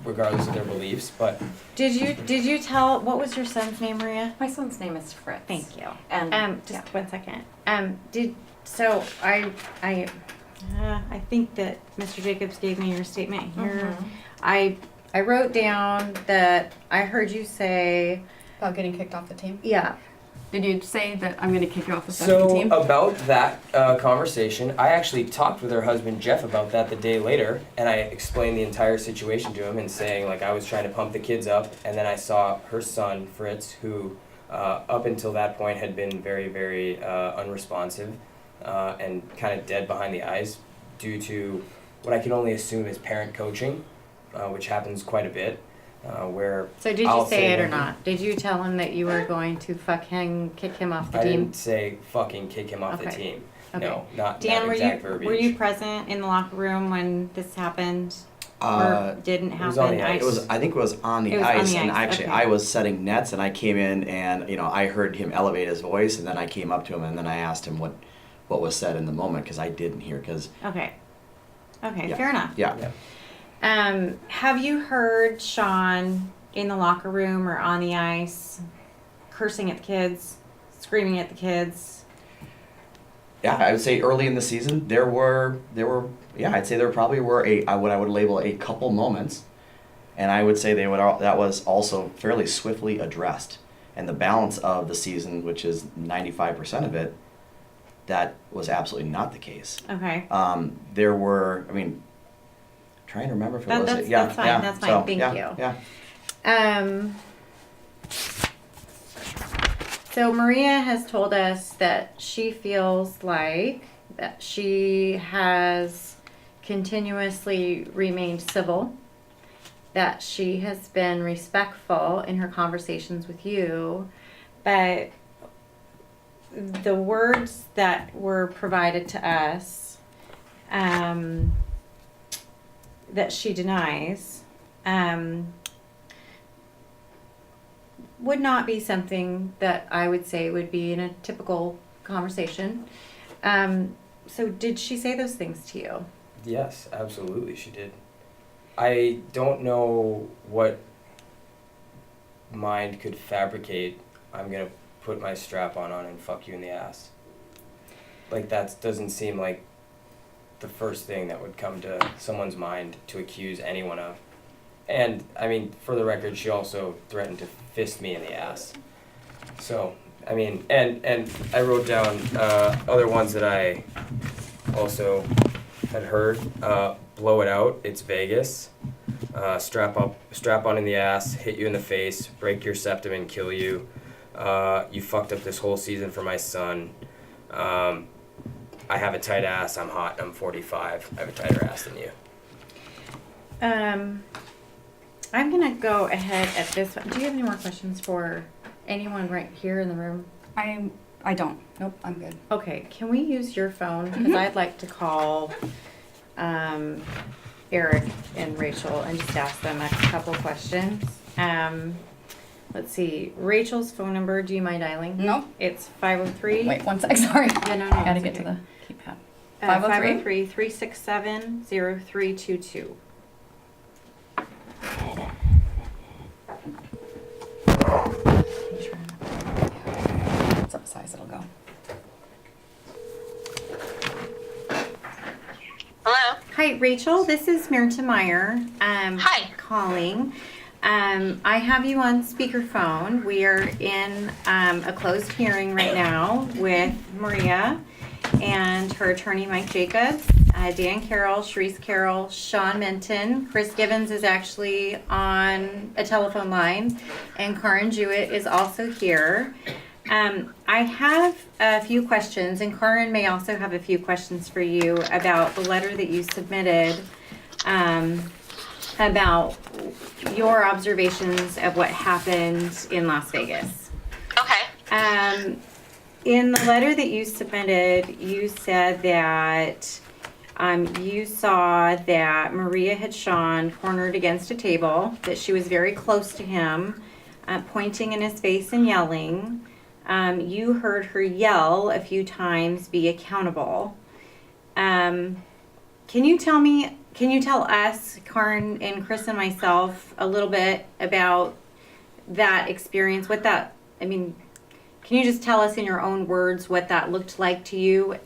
regardless of their beliefs, but Did you tell, what was your son's name, Maria? My son's name is Fritz. Thank you. And Just yeah. 1 second. I think that Mr. Jacobs gave me your statement here. I wrote down that I heard you say, About getting kicked off the team. yeah. Did you say that I'm going to kick you off the second so team? about that conversation, I actually talked with her husband Jeff about that the day later, and I explained the entire situation to him and saying, like, I was trying to pump the kids up, and then I saw her son Fritz, who up until that point had been very, very unresponsive and kind of dead behind the eyes due to what I can only assume is parent coaching, which happens quite a bit. Where So did you I'll say it or him- not? Did you tell him that you were going to kick him off the I team? didn't say fucking kick him off the Okay. team. Okay. No, not Dan, that were exact you verbiage. present in the locker room when this happened? Or didn't happen? was on the ice. I think it was on the It was on ice, the and ice, actually okay. I was setting nets, and I came in, and I heard him elevate his voice, and then I came up to him, and then I asked him what was said in the moment, because I didn't hear, because Okay. Okay, Yeah. fair enough. yeah. Have you heard Sean in the locker room or on the ice cursing at the kids, screaming at the kids? Yeah, I would say early in the season there were I'd say there probably were what I would label a couple moments, and I would say that was also fairly swiftly addressed. And the balance of the season, which is 95% of it, that was absolutely not the case. Okay. There were, trying to remember if it was That's fine. yeah, That's fine. so, Thank yeah, you. Yeah. So Maria has told us that she feels like that she has continuously remained civil, that she has been respectful in her conversations with you, but the words that were provided to us that she denies would not be something that I would say would be in a typical conversation. So did she say those things to you? Yes, absolutely, she did. I don't know what mind could fabricate, I'm gonna put my strap on and fuck you in the ass. Like, that doesn't seem like the first thing that would come to someone's mind to accuse anyone of. And, for the record, she also threatened to fist me in the ass. So, and I wrote down other ones that I also had heard. Blow it out, it's Vegas. Strap on in the ass, hit you in the face, break your septum and kill you. You fucked up this whole season for my son. I have a tight ass, I'm hot, and I'm 45. I have a tighter ass than you. I'm gonna go ahead at this one. Do you have any more questions for anyone right here in the room? I don't. Nope, I'm good. Okay, can we use your phone? Because I'd like to call Eric and Rachel and just ask them a couple questions. Let's see, Rachel's phone number, do you mind dialing? No. It's 503. Wait, 1 sec. Sorry. Yeah, no, Gotta it's get to okay. the keypad. 503 367 0322. What's up size it'll go. Hello. Hi, Rachel. This is Mirta Meyer. Hi. Calling. I have you on speakerphone. We are in a closed hearing right now with Maria and her attorney, Mike Jacobs, Dan Carroll, Sharice Carroll, Sean Minton. Chris Givens is actually on a telephone line, and Karin Jewett is also here. I have a few questions, and Karin may also have a few questions for you about the letter that you submitted about your observations of what happened in Las Vegas. Okay. In the letter that you submitted, you said that you saw that Maria had Sean cornered against a table, that she was very close to him, pointing in his face and yelling. You heard her yell a few times, "Be accountable." Can you tell us, Karin and Chris and myself, a little bit about that experience? Can you just tell us in your own words what that looked like to you?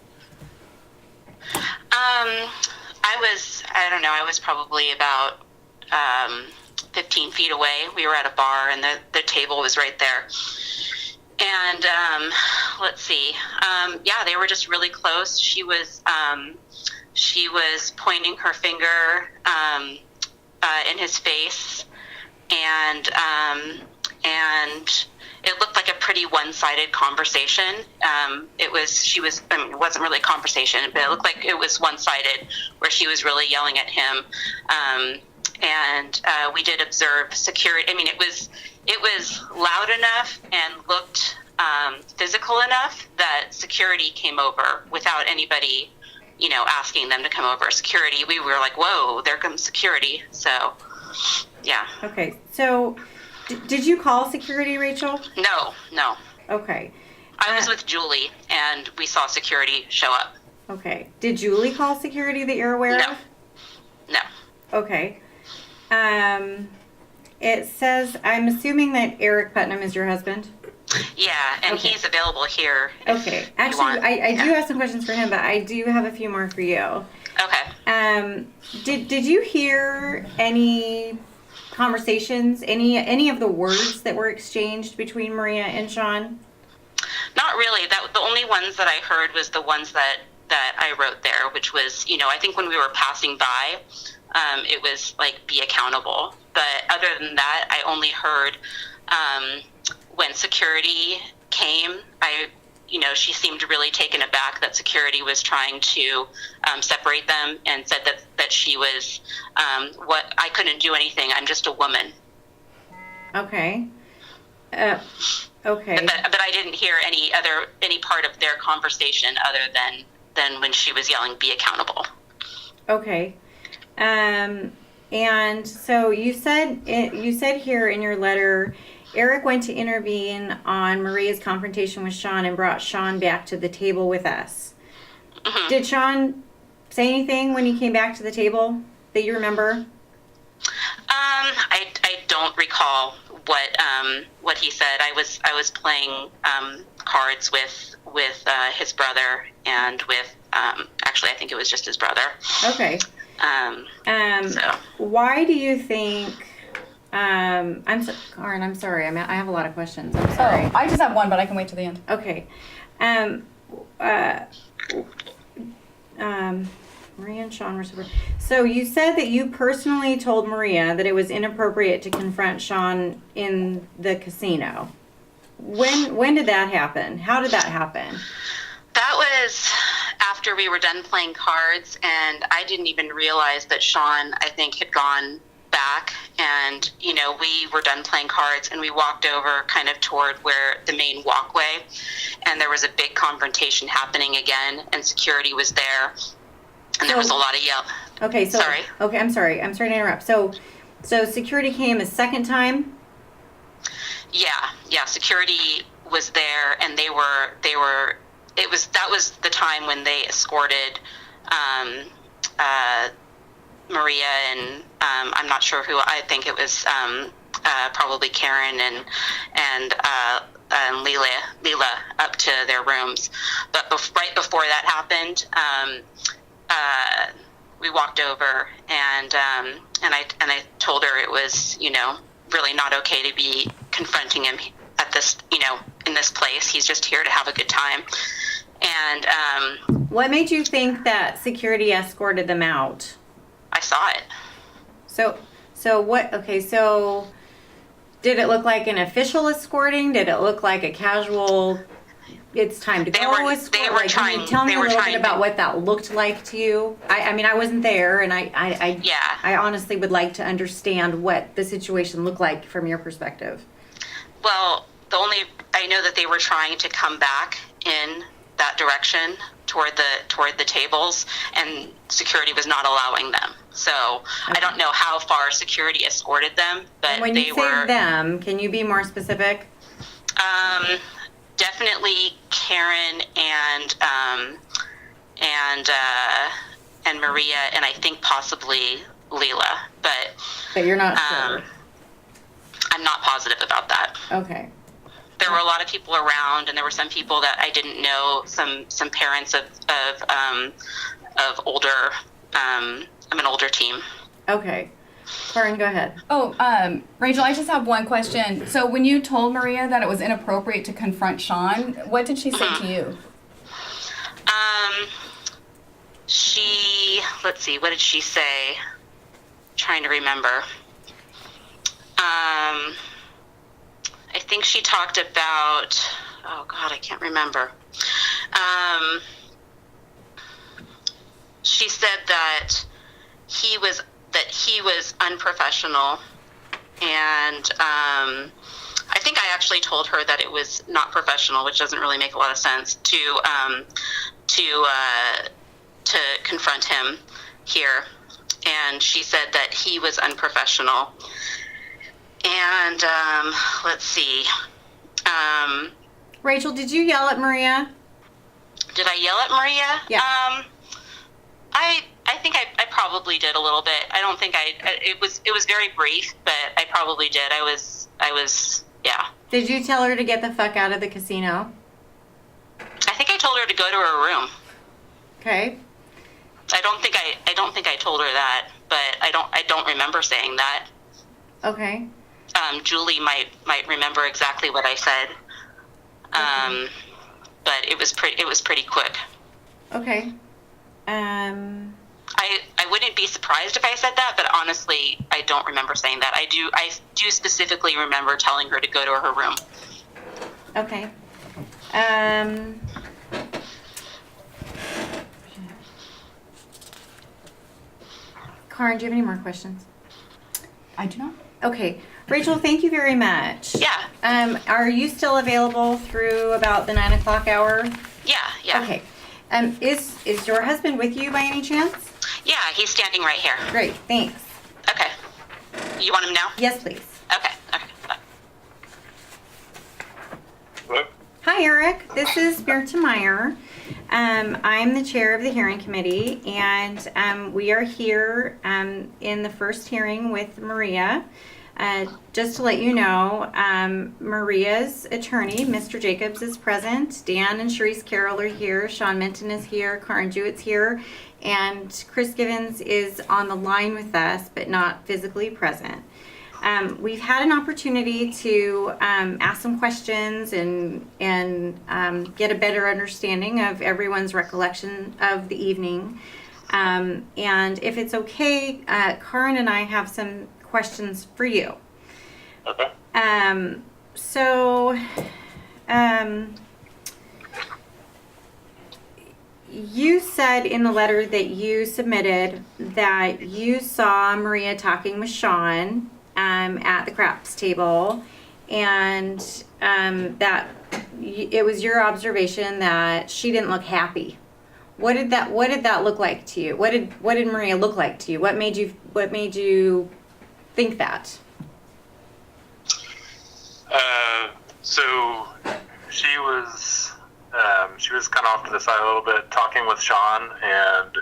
I was probably about 15 feet away. We were at a bar and the table was right there. And let's see. They were just really close. She was pointing her finger in his face, and it looked like a pretty one-sided conversation. It wasn't really a conversation, but it looked like it was one-sided, where she was really yelling at him. And we did observe security. It was loud enough and looked physical enough that security came over without anybody, asking them to come over. Security, we were like, whoa, there comes security. So, yeah. Okay, so did you call security, Rachel? No. Okay. I was with Julie, and we saw security show up. Okay. Did Julie call security that you're aware of? No. Okay. It says, I'm assuming that Eric Putnam is your husband? Yeah, and Okay. he's available here. Okay. Actually, I do have some questions for him, but I do have a few more for you. Okay. Did you hear any conversations, any of the words that were exchanged between Maria and Sean? Not really. The only ones that I heard was the ones that I wrote there, which was, I think when we were passing by, it was like, be accountable. But other than that, I only heard when security came, she seemed really taken aback that security was trying to separate them, and said that she was, I couldn't do anything. I'm just a woman. Okay. Okay. But I didn't hear any part of their conversation other than when she was yelling, be accountable. Okay. And so you said here in your letter, Eric went to intervene on Maria's confrontation with Sean and brought Sean back to the table with us. Mm-hmm. Did Sean say anything when he came back to the table that you remember? I don't recall what he said. I was playing cards with his brother, and with actually I think it was just his brother. Okay. So why do you think? Karin, I'm sorry. I have a lot of questions. I'm sorry. Oh, I just have one, but I can wait till the end. Okay. Maria and Sean were super. So you said that you personally told Maria that it was inappropriate to confront Sean in the casino. When did that happen? How did that happen? that was after we were done playing cards, and I didn't even realize that Sean, I think, had gone back. And we were done playing cards, and we walked over kind of toward where the main walkway, and there was a big confrontation happening again, and security was there, and there was a lot of yell. Okay, so sorry. Okay, I'm sorry to interrupt. So security came a second time? Yeah, security was there, and that was the time when they escorted Maria and I'm not sure who. I think it was probably Karen and Leela up to their rooms. But right before that happened, we walked over, and I told her it was, really not okay to be confronting him at this, in this place. He's just here to have a good time. And What made you think that security escorted them out? I saw it. So what? Okay, so did it look like an official escorting? Did it look like a casual? It's time to go. They were trying. Can you tell me a little bit about what that looked like to you? I mean, I wasn't there, and I honestly would like to understand what the situation looked like from your perspective. Well, I know that they were trying to come back in that direction toward the tables, and security was not allowing them. So I don't know how far security escorted them, but and when you say them, can you be more specific? Definitely Karen and Maria, and I think possibly Leela, but you're not sure. I'm not positive about that. Okay. There were a lot of people around, and there were some people that I didn't know. Some parents of older. I'm an older team. Okay. Lauren, go ahead. Oh, Rachel, I just have one question. So when you told Maria that it was inappropriate to confront Sean, what did she say to you? Let's see, what did she say? I'm trying to remember. I think she talked about, oh God, I can't remember. She said that he was unprofessional, and I think I actually told her that it was not professional, which doesn't really make a lot of sense to confront him here. And she said that he was unprofessional. And let's see. Rachel, did you yell at Maria? Did I yell at Maria? Yeah. I think I probably did a little bit. I don't think it was very brief, but I probably did. I was yeah. Did you tell her to get the fuck out of the casino? I think I told her to go to her room. Okay. I don't think I told her that, but I don't remember saying that. Okay. Julie might remember exactly what I said. But it was pretty quick. Okay. I wouldn't be surprised if I said that, but honestly, I don't remember saying that. I do specifically remember telling her to go to her room. Okay. Karen, do you have any more questions? I do not. Okay. Rachel, thank you very much. Yeah. Are you still available through about the 9 o'clock hour? Yeah. Okay. Is your husband with you by any chance? Yeah, he's standing right here. Great, thanks. Okay. You want him now? Yes, please. Okay. Bye. Hello? Hi, Eric. This is Berta Meyer. I'm the chair of the hearing committee, and we are here in the first hearing with Maria. Just to let you know, Maria's attorney, Mr. Jacobs, is present. Dan and Sharice Carroll are here. Sean Minton is here. Karen Jewett's here. And Chris Givens is on the line with us, but not physically present. We've had an opportunity to ask some questions and get a better understanding of everyone's recollection of the evening. And if it's okay, Karen and I have some questions for you. Okay. You said in the letter that you submitted that you saw Maria talking with Sean at the craps table, and that it was your observation that she didn't look happy. What did that look like to you? What did Maria look like to you? What made you think that? So she was kind of off to the side a little bit, talking with Sean, and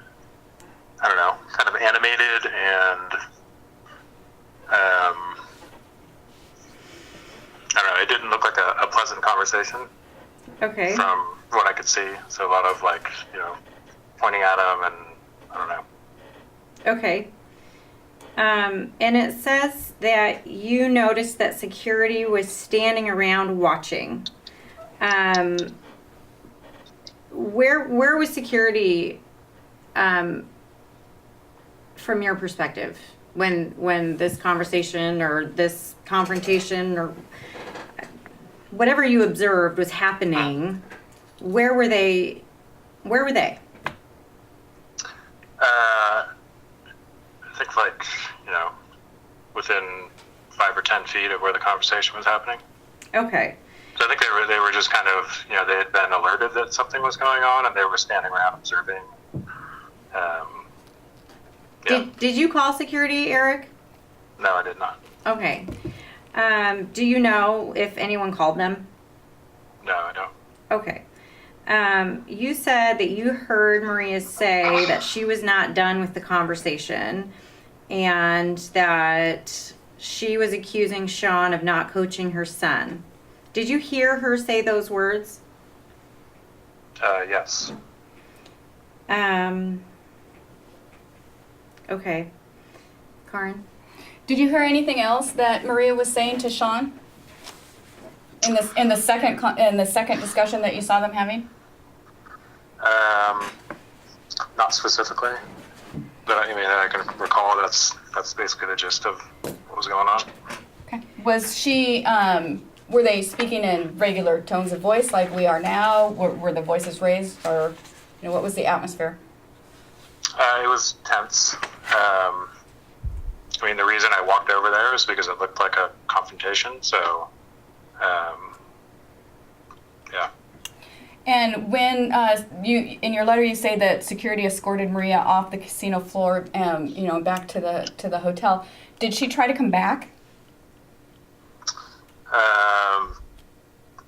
I don't know, kind of animated, and I don't know, it didn't look like a pleasant conversation. Okay. From what I could see. So a lot of pointing at him, and I don't know. Okay. And it says that you noticed that security was standing around watching. Where was security from your perspective when this conversation or this confrontation or whatever you observed was happening? Where were they? I think like, within 5 or 10 feet of where the conversation was happening. Okay. So I think they were just kind of, they had been alerted that something was going on, and they were standing around observing. Did you call security, Eric? No, I did not. Okay. Do you know if anyone called them? No, I don't. Okay. You said that you heard Maria say that she was not done with the conversation and that she was accusing Sean of not coaching her son. Did you hear her say those words? Yes. Okay. Karin? Did you hear anything else that Maria was saying to Sean in the second discussion that you saw them having? Not specifically, but I can recall. That's basically the gist of what was going on. Okay. Was she? Were they speaking in regular tones of voice like we are now? Were the voices raised, or what was the atmosphere? It was tense. The reason I walked over there is because it looked like a confrontation. So, yeah. And when you in your letter you say that security escorted Maria off the casino floor, back to the hotel. Did she try to come back?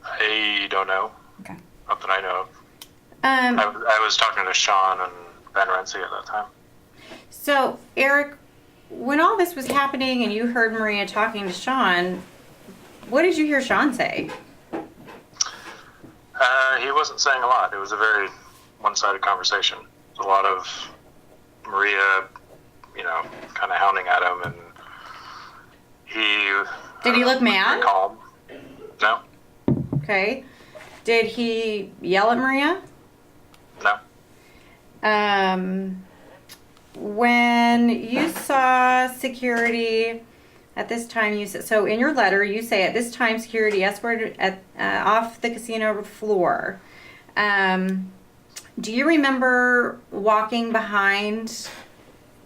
I don't know. Okay. Not that I know of. I was talking to Sean and Ben Renzi at that time. So, Eric, when all this was happening and you heard Maria talking to Sean, what did you hear Sean say? He wasn't saying a lot. It was a very one-sided conversation. A lot of Maria, kind of hounding at him, and he... Did he look mad? Calm. No. Okay. Did he yell at Maria? No. When you saw security at this time, you said, so in your letter you say at this time security escorted off the casino floor. Do you remember walking behind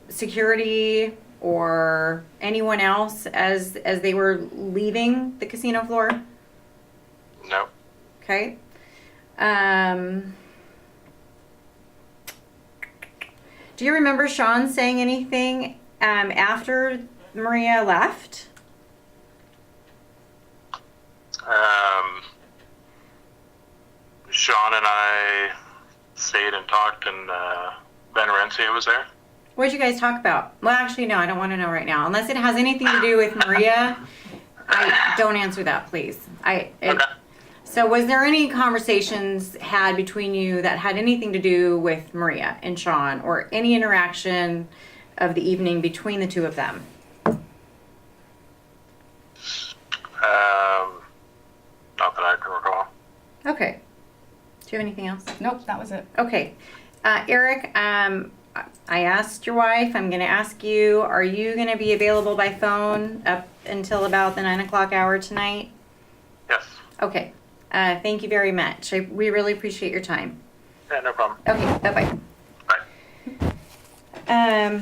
security or anyone else as they were leaving the casino floor? No. Okay. Do you remember Sean saying anything after Maria left? Sean and I stayed and talked, and Ben Renzi was there. What did you guys talk about? Well, actually, no, I don't want to know right now. Unless it has anything to do with Maria, I don't answer that, please. Okay. So was there any conversations had between you that had anything to do with Maria and Sean, or any interaction of the evening between the two of them? Not that I can recall. Okay. Do you have anything else? Nope, that was it. Okay. Eric, I asked your wife, I'm going to ask you, are you going to be available by phone up until about the 9 o'clock hour tonight? Yes. Okay. Thank you very much. We really appreciate your time. Yeah, no problem. Okay, bye-bye. Bye.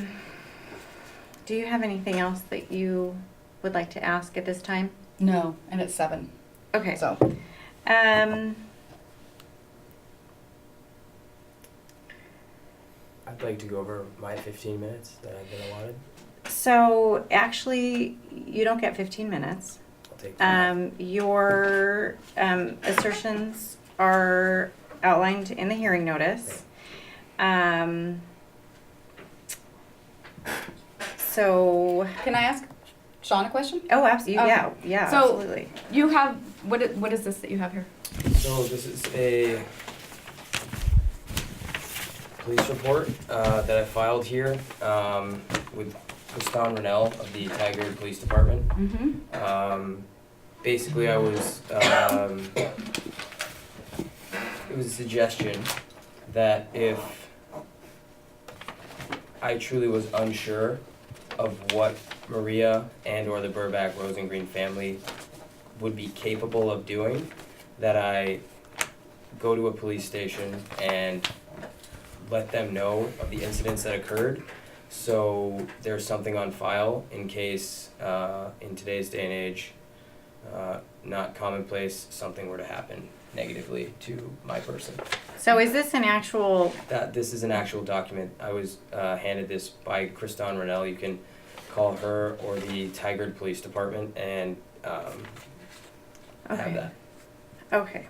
Do you have anything else that you would like to ask at this time? No, and it's 7. Okay. So. I'd like to go over my 15 minutes that I've been allotted. So actually, you don't get 15 minutes. I'll take 5. Your assertions are outlined in the hearing notice. So, Can I ask Sean a question? oh, absolutely, Okay. yeah, So- absolutely. You have what is this that you have here? So this is a police report that I filed here with Kristan Rennell of the Tiger Police Department. Basically, I was, it was a suggestion that if I truly was unsure of what Maria and or the Burback Rosengreen family would be capable of doing, that I go to a police station and let them know of the incidents that occurred, so there's something on file in case in today's day and age, not commonplace, something were to happen negatively to my person. So is this an actual? That this is an actual document. I was handed this by Kristan Rennell. You can call her or the Tigard Police Department and have that. Okay.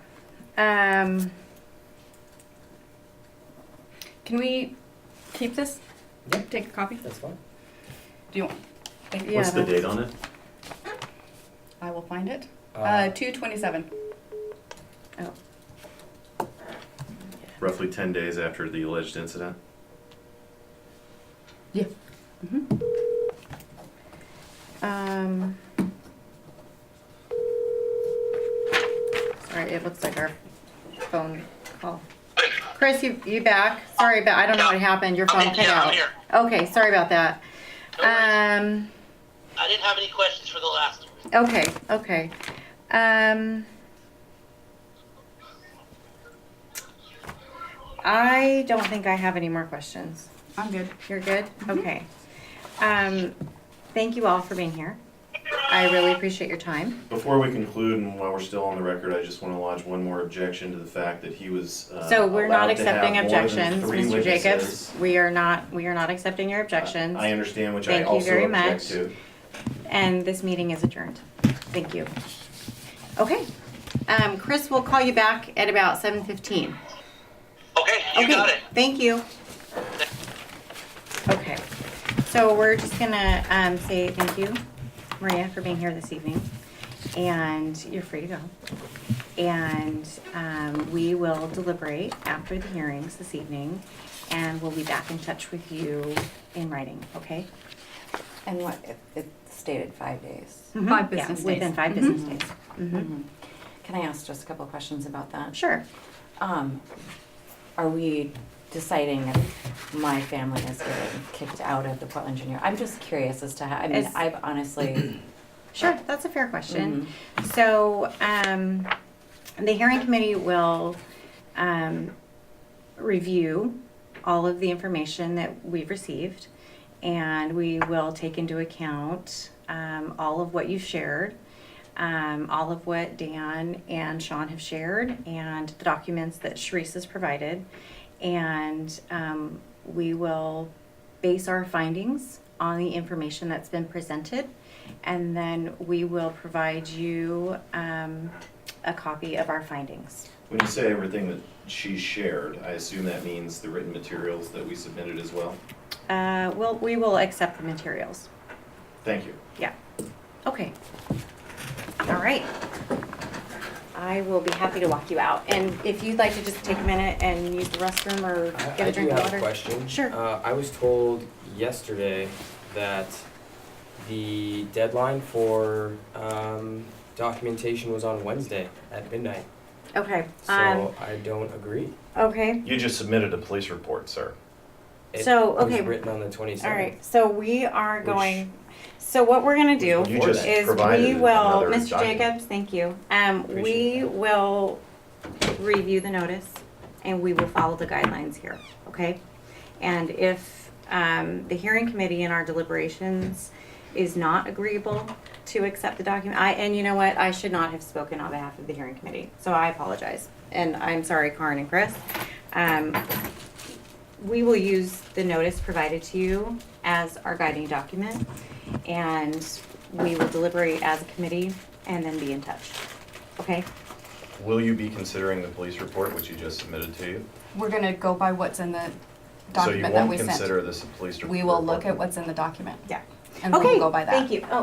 Can we keep this? Yeah. Take a copy? That's fine. Do you want? Thank you. Yeah, What's the that's- date on it? I will find it. 2/27. Oh. Roughly 10 days after the alleged incident? Yeah. Sorry, it looks like our phone call. Chris, you back? Sorry about, I don't know what happened. Your phone cut I'm out. here. Okay, sorry about that. No worries. I didn't have any questions for the last one. Okay. I don't think I have any more questions. I'm good. You're good? Okay. Thank you all for being here. I really appreciate your time. Before we conclude, and while we're still on the record, I just want to lodge one more objection to the fact that he was So we're not allowed to have accepting more than objections, 3 Mr. Jacobs. witnesses. We are not accepting your objections. I understand, which I Thank you also very object much. to. And this meeting is adjourned. Thank you. Okay. Chris, we'll call you back at about 7:15. Okay, you got it. Thank you. Okay. So we're just gonna say thank you, Maria, for being here this evening. And you're free to go. And we will deliberate after the hearings this evening, and we'll be back in touch with you in writing, okay? And what, it stated 5 days? 5 business days. Within 5 business days. Mhm. Can I ask just a couple of questions about that? Sure. Are we deciding if my family is getting kicked out of the Portland Junior? I'm just curious as to how, I mean, As- I've honestly, Sure, that's a fair question. So, the hearing committee will review all of the information that we've received, and we will take into account all of what you've shared, all of what Dan and Sean have shared, and the documents that Sharice has provided, and we will base our findings on the information that's been presented, and then we will provide you a copy of our findings. When you say everything that she shared, I assume that means the written materials that we submitted as well? We will accept the materials. Thank you. Yeah. Okay. All right. I will be happy to walk you out. And if you'd like to just take a minute and use the restroom or get a drink of I do water. have a question. Sure. I was told yesterday that the deadline for documentation was on Wednesday at midnight. Okay. So I don't agree. Okay. You just submitted a police report, sir. It So, okay. was written on the 27th. All right. So we are going. So what we're gonna do You just is provided we will, another Mr. document. Jacobs, thank you. Appreciate We that. will review the notice and we will follow the guidelines here, okay? And if the hearing committee in our deliberations is not agreeable to accept the document, and you know what, I should not have spoken on behalf of the hearing committee, so I apologize. And I'm sorry, Karin and Chris. We will use the notice provided to you as our guiding document, and we will deliberate as a committee and then be in touch, okay? Will you be considering the police report, which you just submitted to you? We're gonna go by what's in the So you document that won't we sent. consider this a police report? We will look at what's in the document. Yeah. And we will go by that. Thank you. Oh.